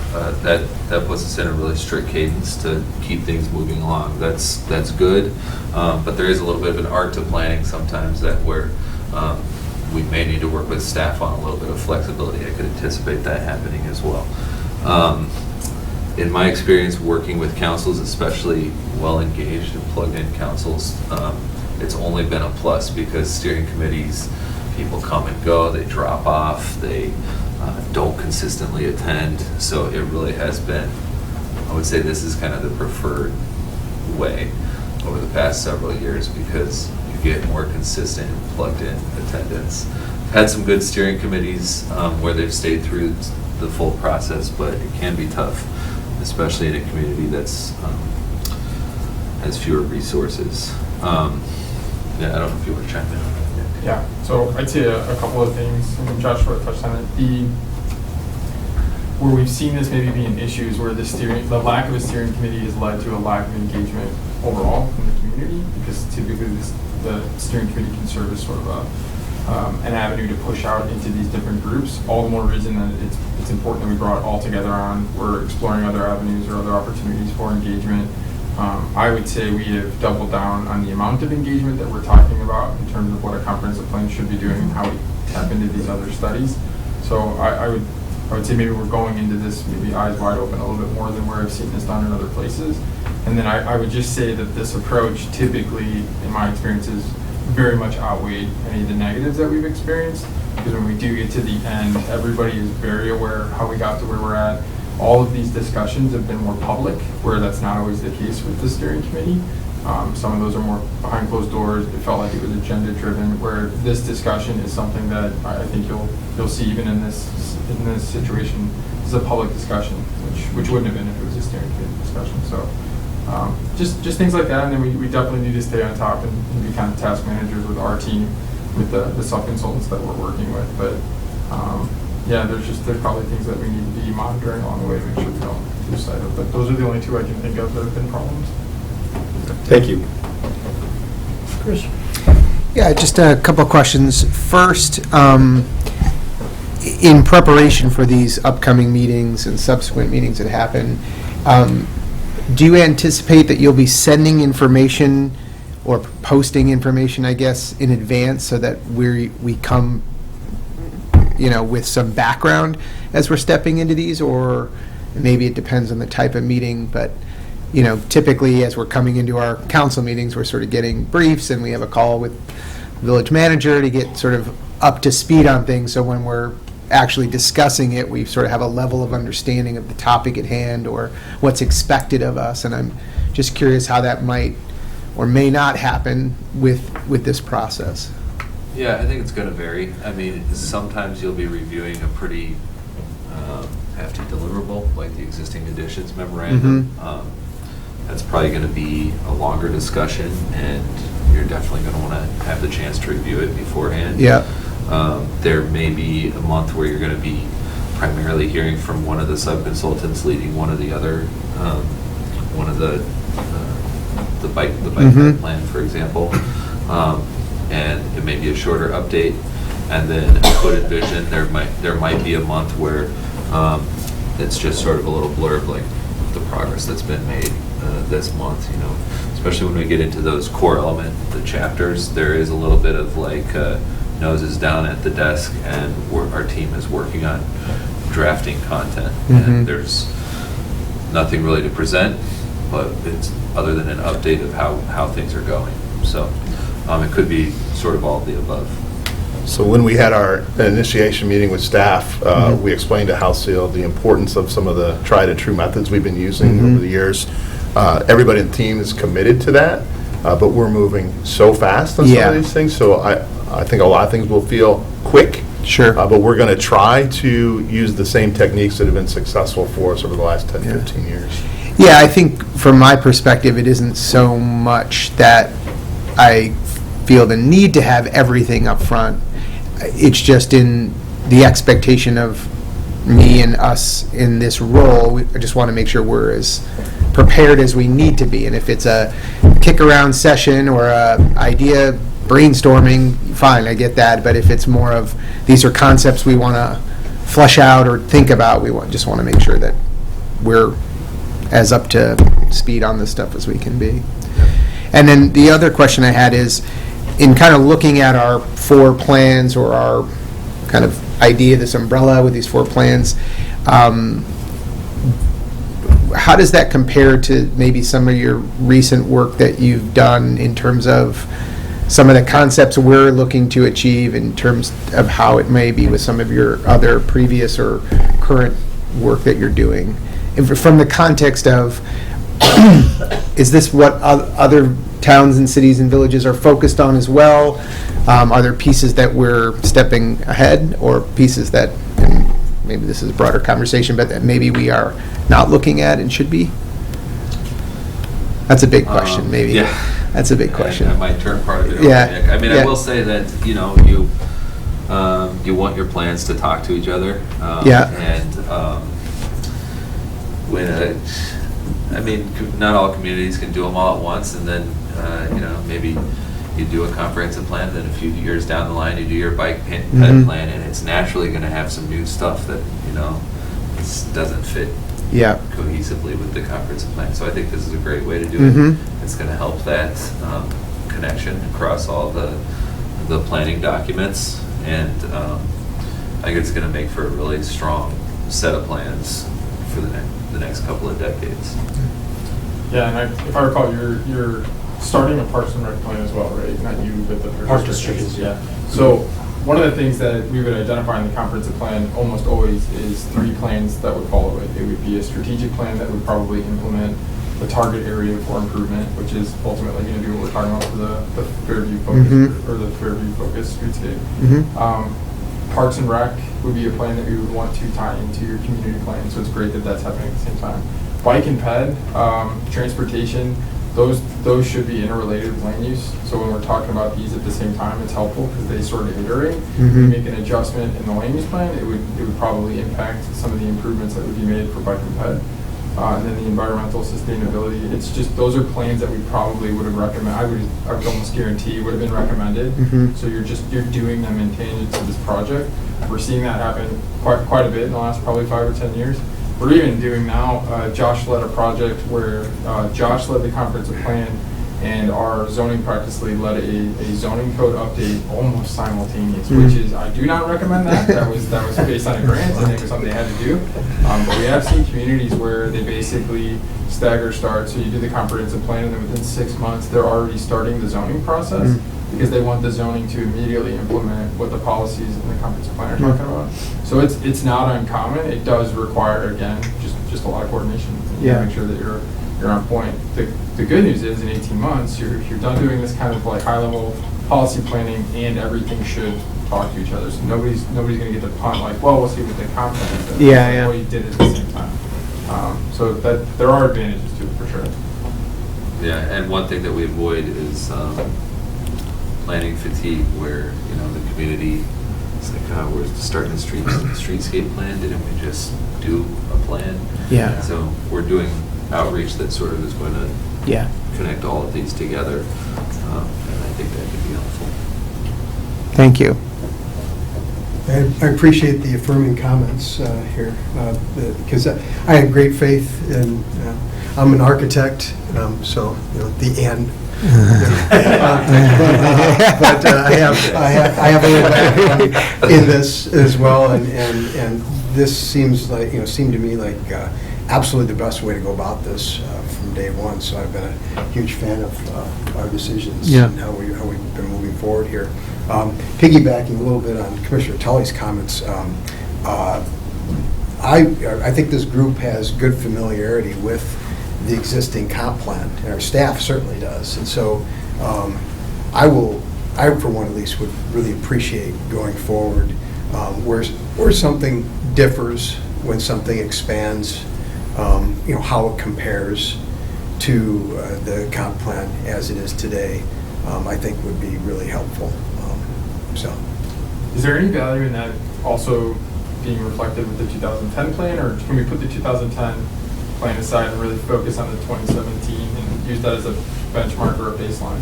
that puts us in a really strict cadence to keep things moving along. That's good, but there is a little bit of an art to planning sometimes where we may need to work with staff on a little bit of flexibility. I could anticipate that happening as well. In my experience working with councils, especially well-engaged and plugged-in councils, it's only been a plus because steering committees, people come and go, they drop off, they don't consistently attend, so it really has been, I would say this is kind of the preferred way. over the past several years because you get more consistent and plugged-in attendance. Had some good steering committees where they've stayed through the full process, but it can be tough, especially in a community that's has fewer resources. Yeah, I don't know if you want to chime in on that. Yeah, so I'd say a couple of things, and Joshua touched on it. Where we've seen this maybe being issues where the lack of a steering committee has led to a lack of engagement overall in the community, because typically the steering committee can serve as sort of an avenue to push out into these different groups. All the more reason that it's important that we brought it all together on. We're exploring other avenues or other opportunities for engagement. I would say we have doubled down on the amount of engagement that we're talking about in terms of what a comprehensive plan should be doing and how we tap into these other studies. So I would say maybe we're going into this maybe eyes wide open a little bit more than where I've seen this done in other places. And then I would just say that this approach typically, in my experience, is very much outweighed any of the negatives that we've experienced. Because when we do get to the end, everybody is very aware of how we got to where we're at. All of these discussions have been more public, where that's not always the case with the steering committee. Some of those are more behind closed doors. It felt like it was agenda driven, where this discussion is something that I think you'll see even in this situation. This is a public discussion, which wouldn't have been if it was a steering committee discussion. So just things like that, and then we definitely need to stay on top and be kind of task managers with our team, with the sub-consultants that we're working with. But yeah, there's probably things that we need to be monitoring along the way to make sure we don't lose sight of. But those are the only two I can think of that have been problems. Thank you. Chris? Yeah, just a couple of questions. First, in preparation for these upcoming meetings and subsequent meetings that happen, do you anticipate that you'll be sending information or posting information, I guess, in advance so that we come, with some background as we're stepping into these? Or maybe it depends on the type of meeting, but typically as we're coming into our council meetings, we're sort of getting briefs and we have a call with the village manager to get sort of up to speed on things. So when we're actually discussing it, we sort of have a level of understanding of the topic at hand or what's expected of us. And I'm just curious how that might or may not happen with this process. Yeah, I think it's going to vary. I mean, sometimes you'll be reviewing a pretty hefty deliverable, like the existing additions memorandum. That's probably going to be a longer discussion, and you're definitely going to want to have the chance to review it beforehand. Yeah. There may be a month where you're going to be primarily hearing from one of the sub-consultants leading one of the other, one of the bike plan, for example. And it may be a shorter update. And then I could envision there might be a month where it's just sort of a little blurb, like the progress that's been made this month. Especially when we get into those core element, the chapters, there is a little bit of like noses down at the desk, and our team is working on drafting content. And there's nothing really to present, but it's other than an update of how things are going. So it could be sort of all of the above. So when we had our initiation meeting with staff, we explained to House Seal the importance of some of the tried and true methods we've been using over the years. Everybody in the team is committed to that, but we're moving so fast on some of these things. So I think a lot of things will feel quick. Sure. But we're going to try to use the same techniques that have been successful for us over the last 10, 15 years. Yeah, I think from my perspective, it isn't so much that I feel the need to have everything up front. It's just in the expectation of me and us in this role, I just want to make sure we're as prepared as we need to be. And if it's a kick-around session or a idea brainstorming, fine, I get that. But if it's more of these are concepts we want to flesh out or think about, we just want to make sure that we're as up to speed on this stuff as we can be. And then the other question I had is, in kind of looking at our 4 plans or our kind of idea, this umbrella with these 4 plans, how does that compare to maybe some of your recent work that you've done in terms of some of the concepts we're looking to achieve in terms of how it may be with some of your other previous or current work that you're doing? And from the context of, is this what other towns and cities and villages are focused on as well? Are there pieces that we're stepping ahead, or pieces that, and maybe this is a broader conversation, but that maybe we are not looking at and should be? That's a big question, maybe. Yeah. That's a big question. I might turn part of it over Yeah, to Nick. I mean, yeah. I will say that, you know, you want your plans to talk to each other. Yeah. And I mean, not all communities can do them all at once, and then, you know, maybe you do a comprehensive plan, then a few years down the line, you do your bike ped plan, and it's naturally going to have some new stuff that, you know, doesn't fit Yeah. cohesively with the comprehensive plan. So I think this is a great way to do Mhm. it. It's going to help that connection across all the planning documents, and I think it's going to make for a really strong set of plans for the next couple of decades. Yeah, and if I recall, you're starting a Parks and Rec plan as well, right? Not you, but the Park districts. districts. Yeah. So one of the things that we would identify in the comprehensive plan almost always is 3 plans that would follow it. It would be a strategic plan that would probably implement the target area for improvement, which is ultimately going to be what we're talking about for the Fairview focus, Mhm. or the Fairview focus streetscape. Mhm. Parks and Rec would be a plan that we would want to tie into your community plan, so it's great that that's happening at the same time. Bike and ped, transportation, those should be interrelated with land use. So when we're talking about these at the same time, it's helpful because they sort of iterate. If we Mhm. make an adjustment in the land use plan, it would probably impact some of the improvements that would be made for bike and ped. And then the environmental sustainability, it's just, those are plans that we probably would have recommended, I would almost guarantee would have been recommended. Mhm. So you're doing them in tangent to this project. We're seeing that happen quite a bit in the last probably 5 or 10 years. We're even doing now, Josh led a project where Josh led the comprehensive plan, and our zoning practice lead led a zoning code update almost simultaneous, which is, I do not recommend that. That was based on a grant, and it was something they had to do. But we have seen communities where they basically stagger start. So you do the comprehensive plan, and then within 6 months, they're already starting the zoning process because they want the zoning to immediately implement what the policies in the comprehensive plan are talking about. So it's not uncommon. It does require, again, just a lot of coordination. You Yeah. Make sure that you're on point. The good news is in 18 months, you're done doing this kind of like high-level policy planning, and everything should talk to each other. So nobody's going to get the punt like, well, we'll see what the comp plan says. Yeah, yeah. What you did at the same time. So that there are advantages to it for sure. Yeah, and one thing that we avoid is planning fatigue, where, you know, the community, it's like, oh, we're starting a streetscape plan, didn't we just do a plan? Yeah. So we're doing outreach that sort of is going to Yeah. connect all of these together, and I think that could be helpful. Thank you. I appreciate the affirming comments here, because I have great faith in, I'm an architect, so, you know, the end. But I have a little background in this as well, and this seems like, you know, seemed to me like absolutely the best way to go about this from day one. So I've been a huge fan of our decisions Yeah. and how we've been moving forward here. Piggybacking a little bit on Commissioner Tully's comments, I think this group has good familiarity with the existing comp plan, and our staff certainly does. And so I for one at least, would really appreciate going forward where something differs, when something expands, you know, how it compares to the comp plan as it is today, I think would be really helpful. So, Is there any value in that also being reflected with the 2010 plan, or can we put the 2010 plan aside and really focus on the 2017 and use that as a benchmark or a baseline?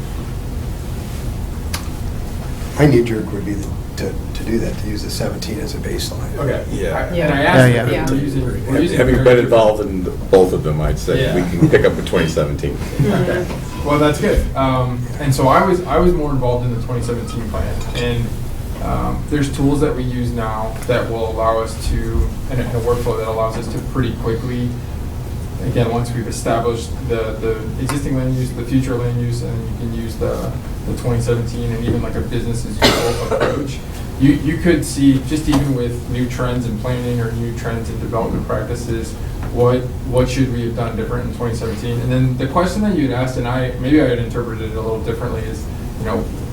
my knee jerk would be to do that, to use the 17 as a baseline. Okay. Yeah. And I asked, Yeah, if we're using Having been involved in both of them, I'd say Yeah. we can pick up with 2017. Okay. Well, that's good. And so I was more involved in the 2017 plan, and there's tools that we use now that will allow us to, and a workflow that allows us to pretty quickly, again, once we've established the existing land use, the future land use, and you can use the 2017 and even like a business as usual approach. You could see, just even with new trends in planning or new trends in development practices, what should we have done different in 2017? And then the question that you'd asked, and maybe I had interpreted it a little differently, is,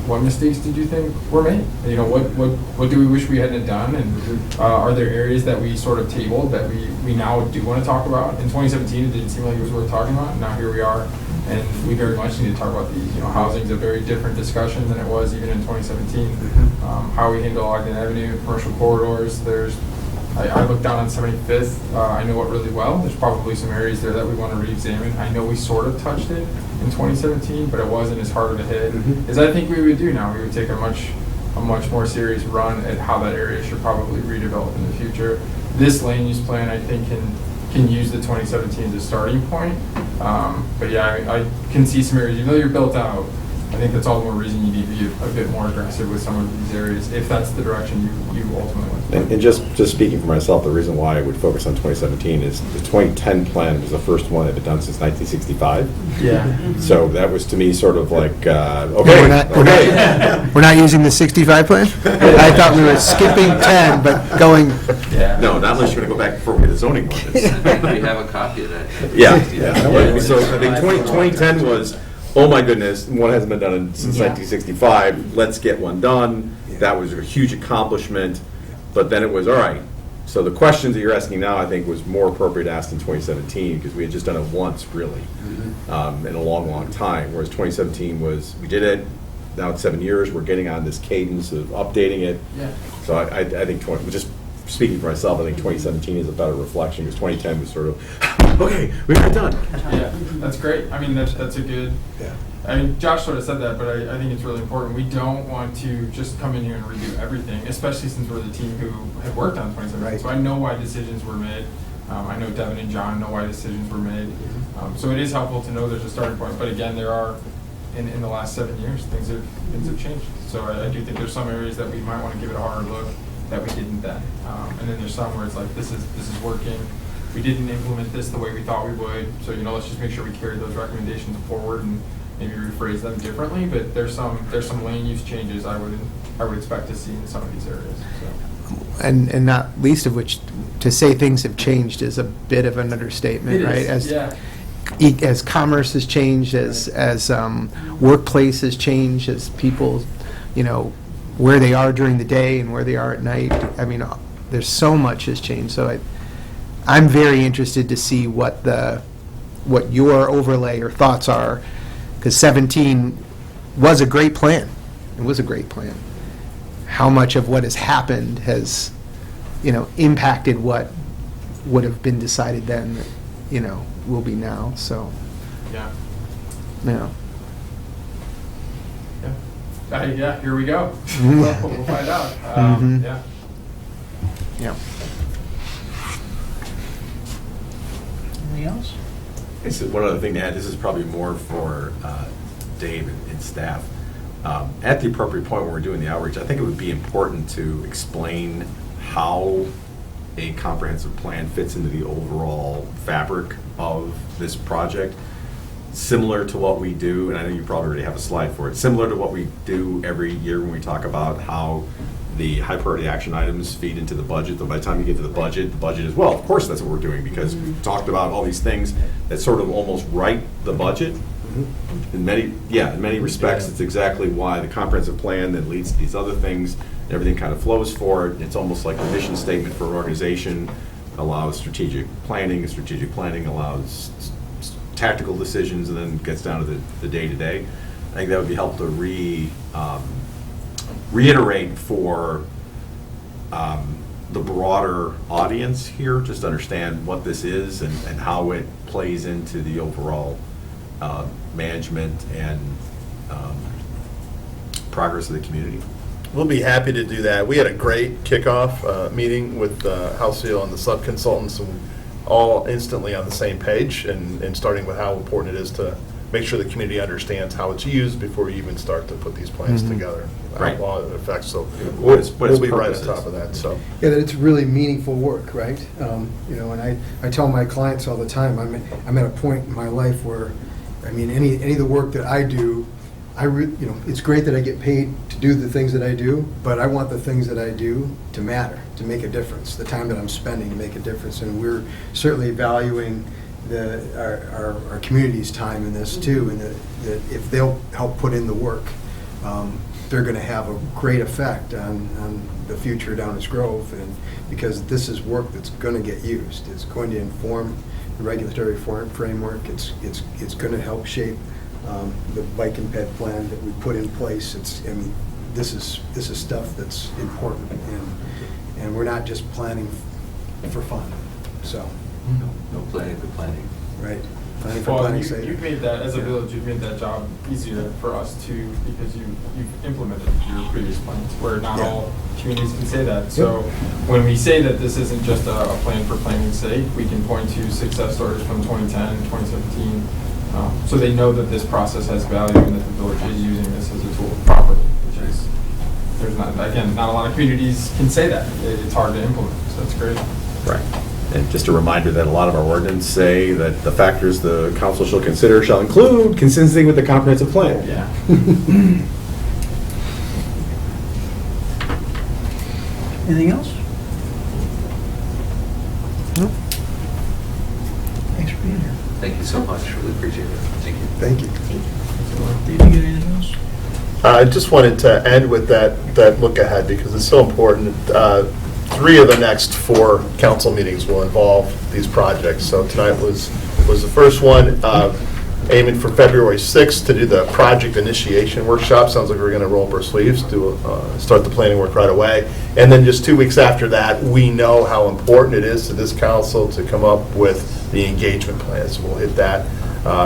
what mistakes did you think were made? What do we wish we hadn't done? And are there areas that we sort of tabled that we now do want to talk about? In 2017, it didn't seem like it was worth talking about, and now here we are. And we very much need to talk about these. Housing's a very different discussion than it was even in 2017. How we handle Ogden Avenue, commercial corridors. I look down on 75th. I know it really well. There's probably some areas there that we want to re-examine. I know we sort of touched it in 2017, but it wasn't as hard to hit as I think we would do now. We would take a much more serious run at how that area should probably redevelop in the future. This land use plan, I think, can use the 2017 as a starting point. But yeah, I can see some areas, even though you're built out, I think that's all the more reason you need to be a bit more aggressive with some of these areas, if that's the direction you ultimately want. And just speaking for myself, the reason why I would focus on 2017 is the 2010 plan was the first one that had been done since 1965. Yeah. So that was to me sort of like, okay. We're not using the 65 plan? I thought we were skipping 10, but going. Yeah. No, not unless you're going to go back before we get the zoning ordinance. We have a copy of that. Yeah. So I think 2010 was, oh my goodness, one hasn't been done since 1965, let's get one done. That was a huge accomplishment, but then it was, all right. So the questions that you're asking now, I think, was more appropriate asked in 2017, because we had just done it once, really, in a long, long time, whereas 2017 was, we did it, now it's 7 years, we're getting on this cadence of updating it. Yeah. So I think, just speaking for myself, I think 2017 is a better reflection, because 2010 was sort of, okay, we got it done. Yeah, that's great. I mean, that's a good. Yeah. I mean, Josh sort of said that, but I think it's really important. We don't want to just come in here and redo everything, especially since we're the team who have worked on 2017. Right. So I know why decisions were made. I know Devin and John know why decisions were made. So it is helpful to know there's a starting point. But again, there are, in the last 7 years, things have changed. So I do think there's some areas that we might want to give it a harder look that we didn't then. And then there's some where it's like, this is working. We didn't implement this the way we thought we would. So, let's just make sure we carry those recommendations forward and maybe rephrase them differently. But there's some land use changes I would expect to see in some of these areas. So. And not least of which, to say things have changed is a bit of an understatement, right? As commerce has changed, as workplace has changed, as people, where they are during the day and where they are at night. I mean, there's so much has changed. So I'm very interested to see what your overlay or thoughts are, because 17 was a great plan. It was a great plan. How much of what has happened has, impacted what would have been decided then, will be now. So, Yeah. Here we go. We'll find out. Yeah. Yeah. Anything else? This is one other thing to add. This is probably more for Dave and staff. At the appropriate point when we're doing the outreach, I think it would be important to explain how a comprehensive plan fits into the overall fabric of this project, similar to what we do, and I know you probably already have a slide for it, similar to what we do every year when we talk about how the high priority action items feed into the budget. But by the time you get to the budget is, well, of course that's what we're doing, because we've talked about all these things that sort of almost write the budget. In many respects, it's exactly why the comprehensive plan that leads to these other things, everything kind of flows for it. It's almost like the mission statement for an organization allows strategic planning, and strategic planning allows tactical decisions, and then gets down to the day-to-day. I think that would be helpful to reiterate for the broader audience here, just to understand what this is and how it plays into the overall management and progress of the community. We'll be happy to do that. We had a great kickoff meeting with Halcyon and the sub-consultants, and all instantly on the same page, and starting with how important it is to make sure the community understands how it's used before you even start to put these plans together. Right. Outlaw it affects. So What we'll be right on top of that. So yeah, that it's really meaningful work, right? And I tell my clients all the time, I'm at a point in my life where, I mean, any of the work that I do, it's great that I get paid to do the things that I do, but I want the things that I do to matter, to make a difference, the time that I'm spending to make a difference. And we're certainly valuing our community's time in this too, and that if they'll help put in the work, they're going to have a great effect on the future Downers Grove, and because this is work that's going to get used. It's going to inform the regulatory framework. It's going to help shape the bike and ped plan that we put in place. This is stuff that's important, and we're not just planning for fun. So No planning for planning. right. Planning for Well, planning's sake. you've made that, as a village, you've made that job easier for us too, because you've implemented your previous plans, where not all communities can say that. So when we say that this isn't just a plan for planning's sake, we can point to success stories from 2010, 2017, so they know that this process has value and that the village is using this as a tool properly, which is, there's not, again, not a lot of communities can say that. It's hard to implement, so that's great. Right. And just a reminder that a lot of our ordinance say that the factors the council shall consider shall include consistency with the comprehensive plan. Yeah. Anything else? No? Thanks for being here. Thank you so much, really appreciate it. Thank you. Thank you. Did you get anything else? I just wanted to end with that look ahead because it's so important. 3 of the next 4 council meetings will involve these projects. So tonight was the first one, aiming for February 6th to do the project initiation workshop. Sounds like we're going to roll up our sleeves, start the planning work right away. And then just 2 weeks after that, we know how important it is to this council to come up with the engagement plans. We'll hit that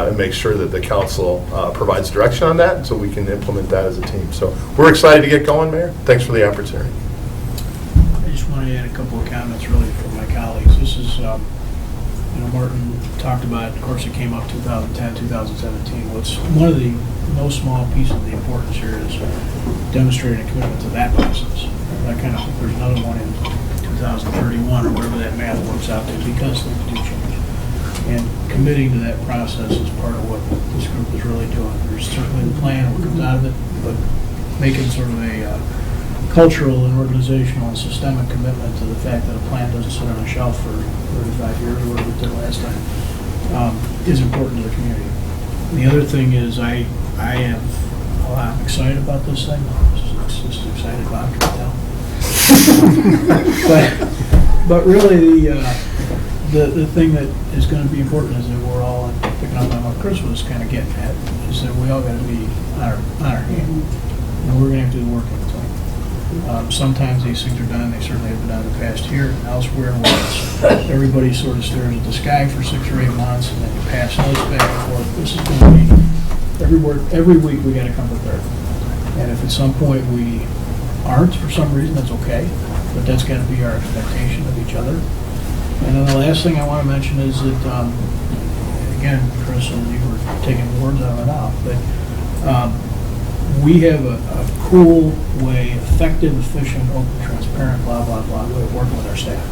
and make sure that the council provides direction on that so we can implement that as a team. So we're excited to get going, Mayor. Thanks for the opportunity. I just want to add a couple of comments really from my colleagues. This is, Martin talked about, of course, it came up 2010, 2017. What's one of the no small piece of the importance here is demonstrating a commitment to that process. I kind of hope there's another one in 2031 or whatever that math works out to, because things do change. And committing to that process is part of what this group is really doing. There's certainly the plan, what comes out of it, but making sort of a cultural and organizational and systemic commitment to the fact that a plan doesn't sit on a shelf for 35 years or whatever it did last time is important to the community. The other thing is I'm excited about this thing. This is excited about, I can tell. but really the thing that is going to be important is that we're all picking up on what Chris was kind of getting at, is that we all got to be on our game. And we're going to have to do the work in between. Sometimes these things are done, they certainly have been done in the past year and elsewhere, where everybody sort of stares at the sky for 6 or 8 months and then you pass notes back and forth. This is going to be, every week we got to come prepared. And if at some point we aren't for some reason, that's okay, but that's got to be our expectation of each other. And then the last thing I want to mention is that, again, Chris, and you were taking the words out of my mouth, but we have a cool way, effective, efficient, open, transparent, blah, blah, blah, way of working with our staff.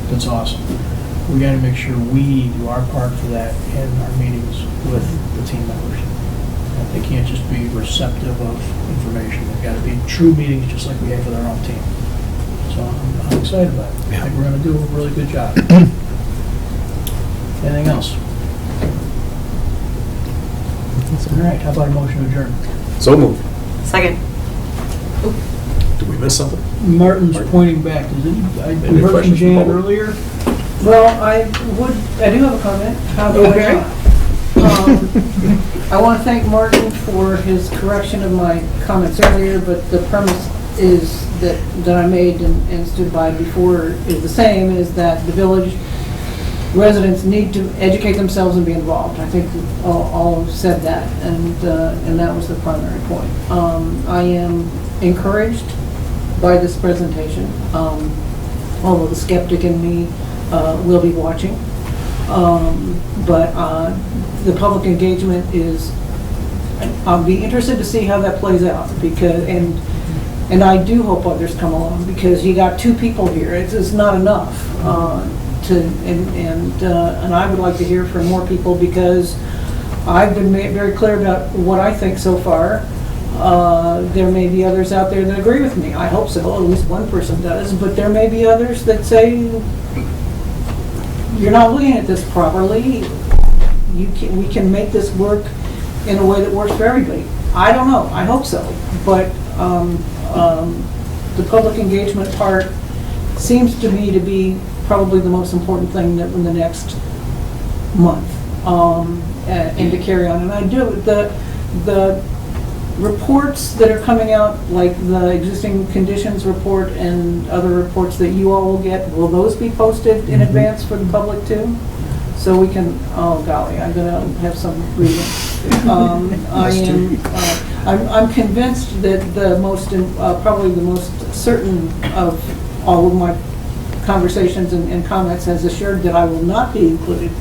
That's awesome. We got to make sure we do our part for that in our meetings with the team members. And they can't just be receptive of information. They've got to be true meetings just like we have with our own team. So I'm excited about it. I think we're going to do a really good job. Anything else? All right, how about a motion to adjourn? So moved. Second. Did we miss something? Martin's pointing back. I Any heard from questions from Jan public? earlier. Well, I do have a comment. How do Okay. I want to thank Martin for his correction of my comments earlier, but the premise is that I made and stood by before is the same, is that the village residents need to educate themselves and be involved. I think all have said that, and that was the primary point. I am encouraged by this presentation, although the skeptic in me will be watching. But the public engagement is, I'll be interested to see how that plays out, because, and I do hope others come along, because you got 2 people here. It's not enough. And I would like to hear from more people, because I've been very clear about what I think so far, There may be others out there that agree with me. I hope so, at least one person does. But there may be others that say, you're not looking at this properly. We can make this work in a way that works for everybody. I don't know, I hope so. But the public engagement part seems to me to be probably the most important thing that in the next month, and to carry on. And I do, the reports that are coming out, like the existing conditions report and other reports that you all will get, will those be posted in advance for the public too? So we can, oh golly, I'm gonna have some reading. I'm convinced that the most, probably the most certain of all of my conversations and comments has assured that I will not be included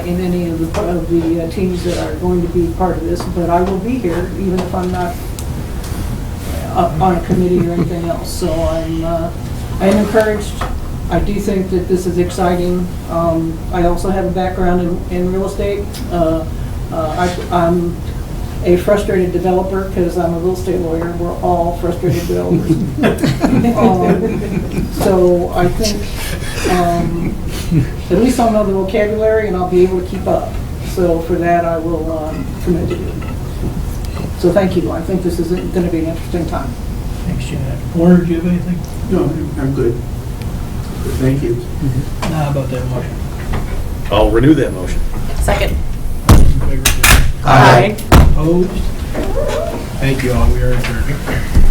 in any of the teams that are going to be part of this, but I will be here even if I'm not on a committee or anything else. So I am encouraged. I do think that this is exciting. I also have a background in real estate. I'm a frustrated developer because I'm a real estate lawyer. We're all frustrated developers. So I think at least I'll know the vocabulary and I'll be able to keep up. So for that, I will commend you. So thank you. I think this is going to be an interesting time. Thanks, Janet. Warner, do you have anything? No, I'm good. Thank you. Now about that motion. I'll renew that motion. Second. All those in favor, say Aye. aye. Opposed? Thank you all. We are adjourned.